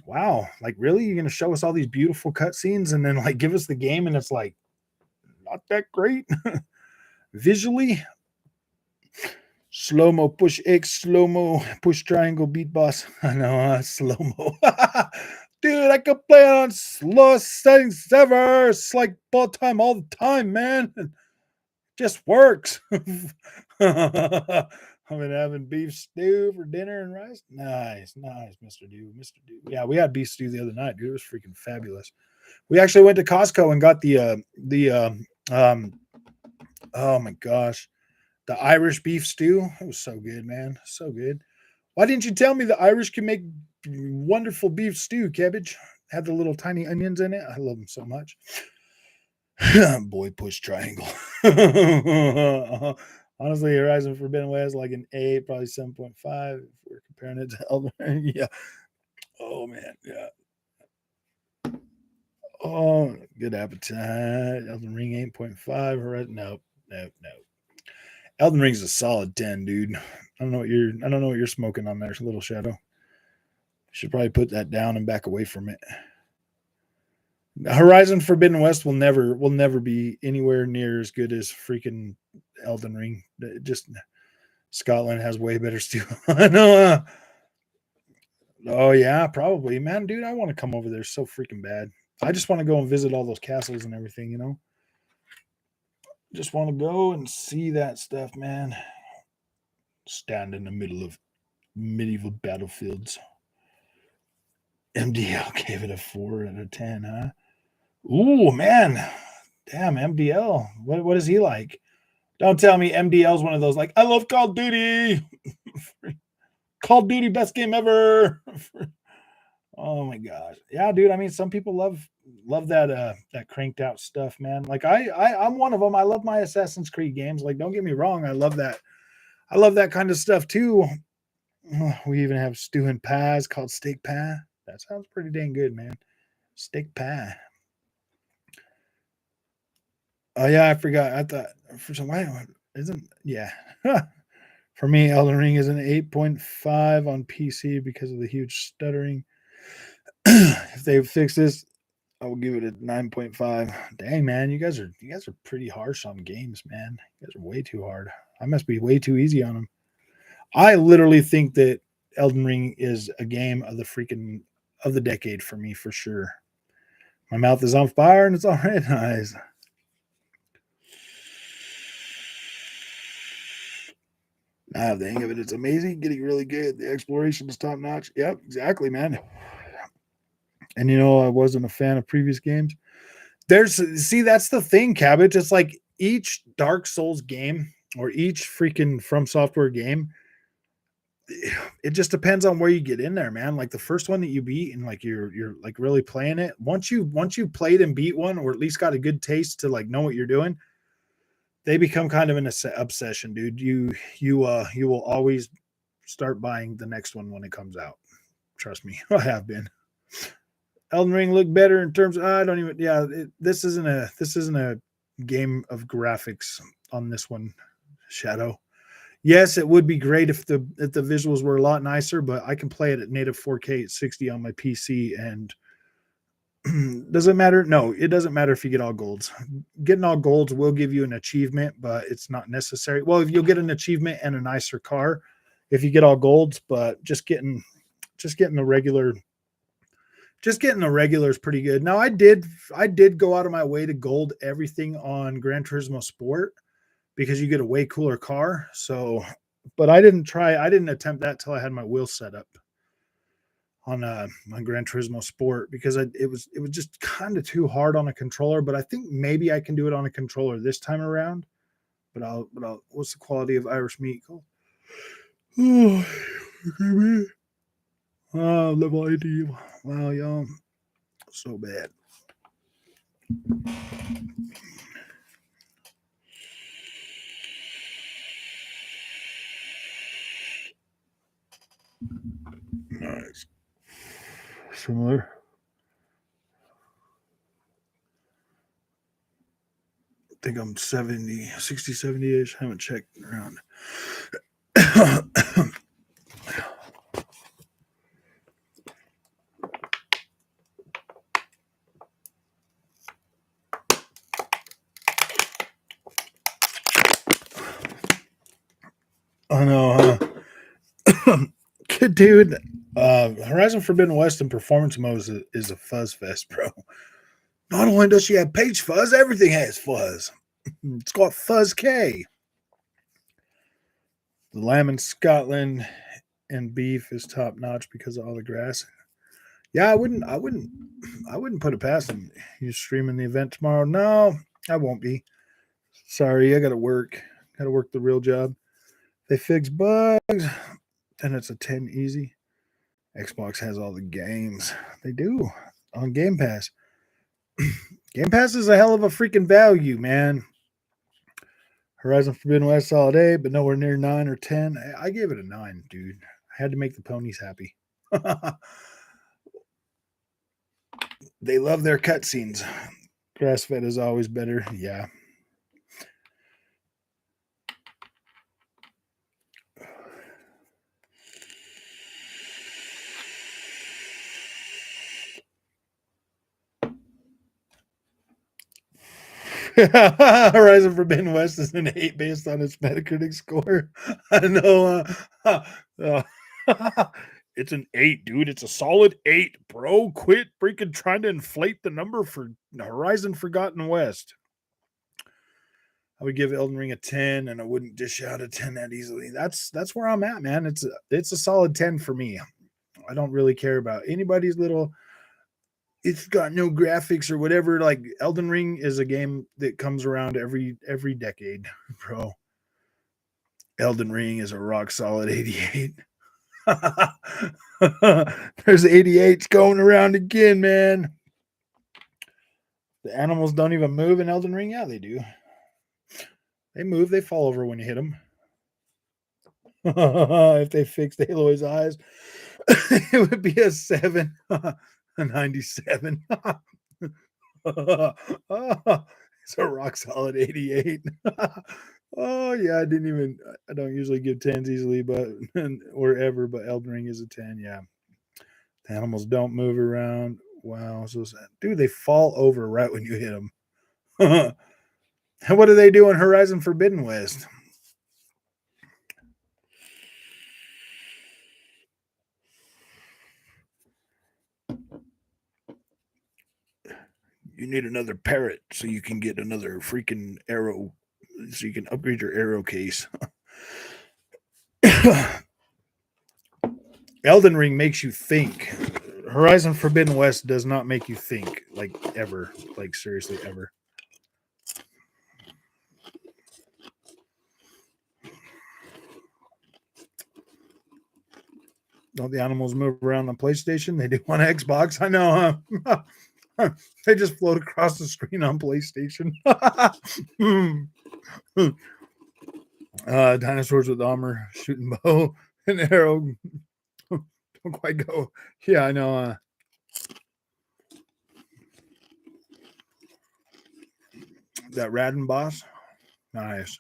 Wow. Like really? You're gonna show us all these beautiful cutscenes and then like give us the game and it's like not that great. Visually, slow mo push X, slow mo push triangle beat boss. I know, slow mo. Dude, I could play it on slowest settings ever. It's like ball time all the time, man. It just works. I've been having beef stew for dinner and rice. Nice, Mr. Dew. Yeah, we had beef stew the other night, dude. It was freaking fabulous. We actually went to Costco and got oh my gosh, the Irish beef stew. It was so good, man. So good. Why didn't you tell me the Irish can make wonderful beef stew, cabbage? Had the little tiny onions in it. I love them so much. Boy, push triangle. Honestly, Horizon Forbidden West like an 8, probably 7.5 if we're comparing it to Elden Ring. Yeah. Oh man, yeah. Oh, good appetite. Elden Ring 8.5. Horizon. Nope. Elden Ring's a solid 10, dude. I don't know what you're smoking on there, little Shadow. Should probably put that down and back away from it. Horizon Forbidden West will never be anywhere near as good as freaking Elden Ring. Just Scotland has way better stew. I know. Oh yeah, probably, man, dude. I want to come over there so freaking bad. I just want to go and visit all those castles and everything, you know. Just want to go and see that stuff, man. Stand in the middle of medieval battlefields. MDL gave it a 4 out of 10, huh? Ooh, man. Damn, MDL. What is he like? Don't tell me MDL is one of those like, I love Call of Duty. Call of Duty, best game ever. Oh my gosh. Yeah, dude. I mean, some people love that cranked out stuff, man. Like I'm one of them. I love my Assassin's Creed games. Like, don't get me wrong. I love that. I love that kind of stuff too. We even have stew and pies called steak pie. That sounds pretty dang good, man. Steak pie. Oh yeah, I forgot. I thought for some why isn't yeah. For me, Elden Ring is an 8.5 on PC because of the huge stuttering. If they fix this, I will give it a 9.5. Dang man, you guys are pretty harsh on games, man. You guys are way too hard. I must be way too easy on them. I literally think that Elden Ring is a game of the decade for me for sure. My mouth is on fire and it's all right. Nice. I have the hang of it. It's amazing. Getting really good. The exploration is top notch. Yep, exactly, man. And I wasn't a fan of previous games. See, that's the thing, Cabbage. It's like each Dark Souls game or each freaking From Software game, it just depends on where you get in there, man. Like the first one that you beat and like you're like really playing it. Once you played and beat one, or at least got a good taste to like know what you're doing, they become kind of an obsession, dude. You will always start buying the next one when it comes out. Trust me, I have been. Elden Ring looked better in terms of, I don't even, yeah, this isn't a game of graphics on this one, Shadow. Yes, it would be great if the visuals were a lot nicer, but I can play it at native 4K at 60 on my PC, and does it matter? No, it doesn't matter if you get all golds. Getting all golds will give you an achievement, but it's not necessary. Well, if you'll get an achievement and a nicer car if you get all golds, but just getting the regular is pretty good. Now I did go out of my way to gold everything on Gran Turismo Sport because you get a way cooler car. So, but I didn't attempt that till I had my wheel set up on Gran Turismo Sport because it was just kind of too hard on a controller. But I think maybe I can do it on a controller this time around. But I'll what's the quality of Irish meat? Oh, okay, level 80. Wow, y'all. So bad. Nice. Similar. I think I'm 60, 70-ish. I haven't checked around. I know, dude. Horizon Forbidden West in performance mode is a fuzz fest, bro. Not only does she have page fuzz, everything has fuzz. It's got Fuzz K. The lamb in Scotland and beef is top notch because of all the grass. Yeah, I wouldn't put it past him. You streaming the event tomorrow? No, I won't be. Sorry, I gotta work. Gotta work the real job. They fix bugs, and it's a 10 easy. Xbox has all the games. They do on Game Pass. Game Pass is a hell of a freaking value, man. Horizon Forbidden West solid 8, but nowhere near 9 or 10. I gave it a 9, dude. I had to make the ponies happy. They love their cutscenes. Grass fed is always better. Yeah. Horizon Forbidden West is an 8 based on its Metacritic score. I know. It's an 8, dude. It's a solid 8, bro. Quit freaking trying to inflate the number for Horizon Forgotten West. I would give Elden Ring a 10, and I wouldn't dish out a 10 that easily. That's where I'm at, man. It's a solid 10 for me. I don't really care about anybody's little. It's got no graphics or whatever. Like Elden Ring is a game that comes around every decade, bro. Elden Ring is a rock solid 88. There's 88s going around again, man. The animals don't even move in Elden Ring. Yeah, they do. They move. They fall over when you hit them. If they fixed Aloy's eyes, it would be a 7. A 97. It's a rock solid 88. Oh yeah, I don't usually give 10s easily, but or ever, but Elden Ring is a 10. Yeah. The animals don't move around. Wow, so sad. Dude, they fall over right when you hit them. What do they do in Horizon Forbidden West? You need another parrot so you can get another freaking arrow, so you can upgrade your arrow case. Elden Ring makes you think. Horizon Forbidden West does not make you think, like, ever. Like, seriously, ever. Don't the animals move around on PlayStation? They do on Xbox. I know, huh? They just float across the screen on PlayStation. Dinosaurs with armor, shooting bow and arrow. Don't quite go. Yeah, I know. That Radin boss. Nice.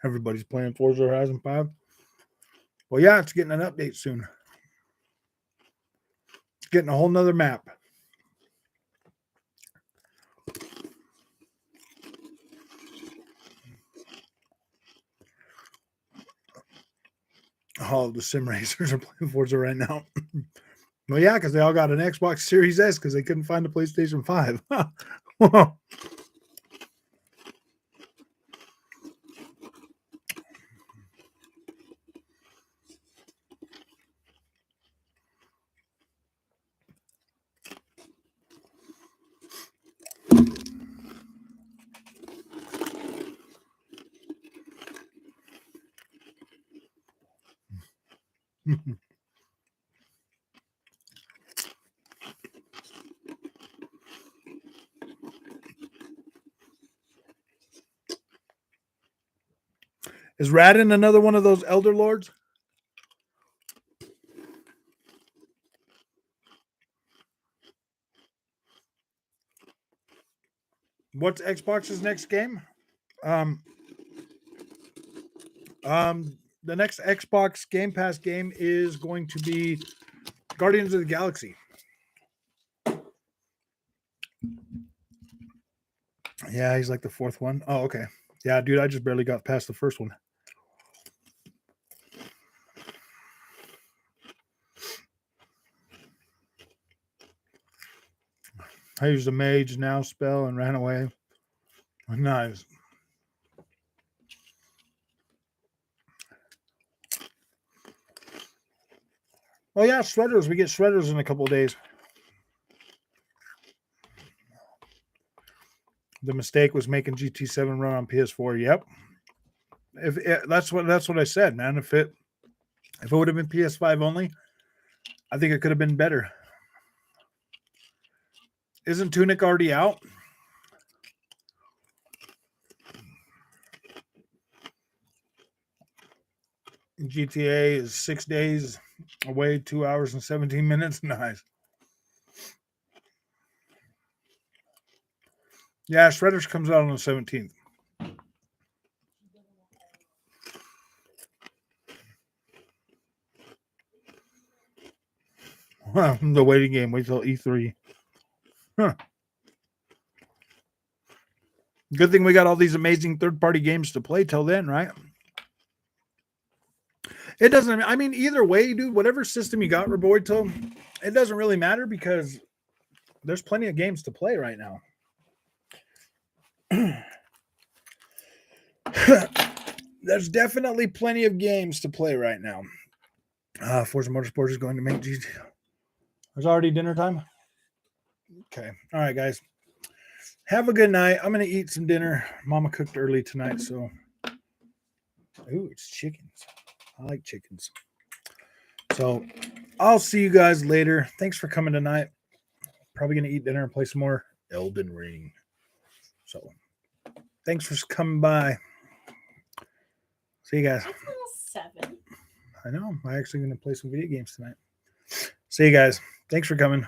Everybody's playing Forza Horizon 5. Well, yeah, it's getting an update soon. It's getting a whole nother map. All the sim racers are playing Forza right now. Well, yeah, because they all got an Xbox Series S because they couldn't find a PlayStation 5. Is Radin another one of those Elder Lords? What's Xbox's next game? The next Xbox Game Pass game is going to be Guardians of the Galaxy. Yeah, he's like the fourth one. Oh, okay. Yeah, dude, I just barely got past the first one. I used a mage now spell and ran away. Nice. Oh yeah, shredders. We get shredders in a couple of days. The mistake was making GT7 run on PS4. Yep. That's what I said, man. If it would have been PS5 only, I think it could have been better. Isn't Tunic already out? GTA is 6 days away, 2 hours and 17 minutes. Nice. Yeah, Shredders comes out on the 17th. The waiting game. Wait till E3. Huh. Good thing we got all these amazing third-party games to play till then, right? It doesn't. I mean, either way, dude. Whatever system you got, Roboito, it doesn't really matter because there's plenty of games to play right now. There's definitely plenty of games to play right now. Forza Motorsport is going to make GT. There's already dinner time. Okay. All right, guys. Have a good night. I'm going to eat some dinner. Mama cooked early tonight, so. Ooh, it's chickens. I like chickens. So I'll see you guys later. Thanks for coming tonight. Probably going to eat dinner and play some more Elden Ring. So thanks for coming by. See you guys. It's almost 7. I know. I'm actually going to play some video games tonight. See you guys. Thanks for coming.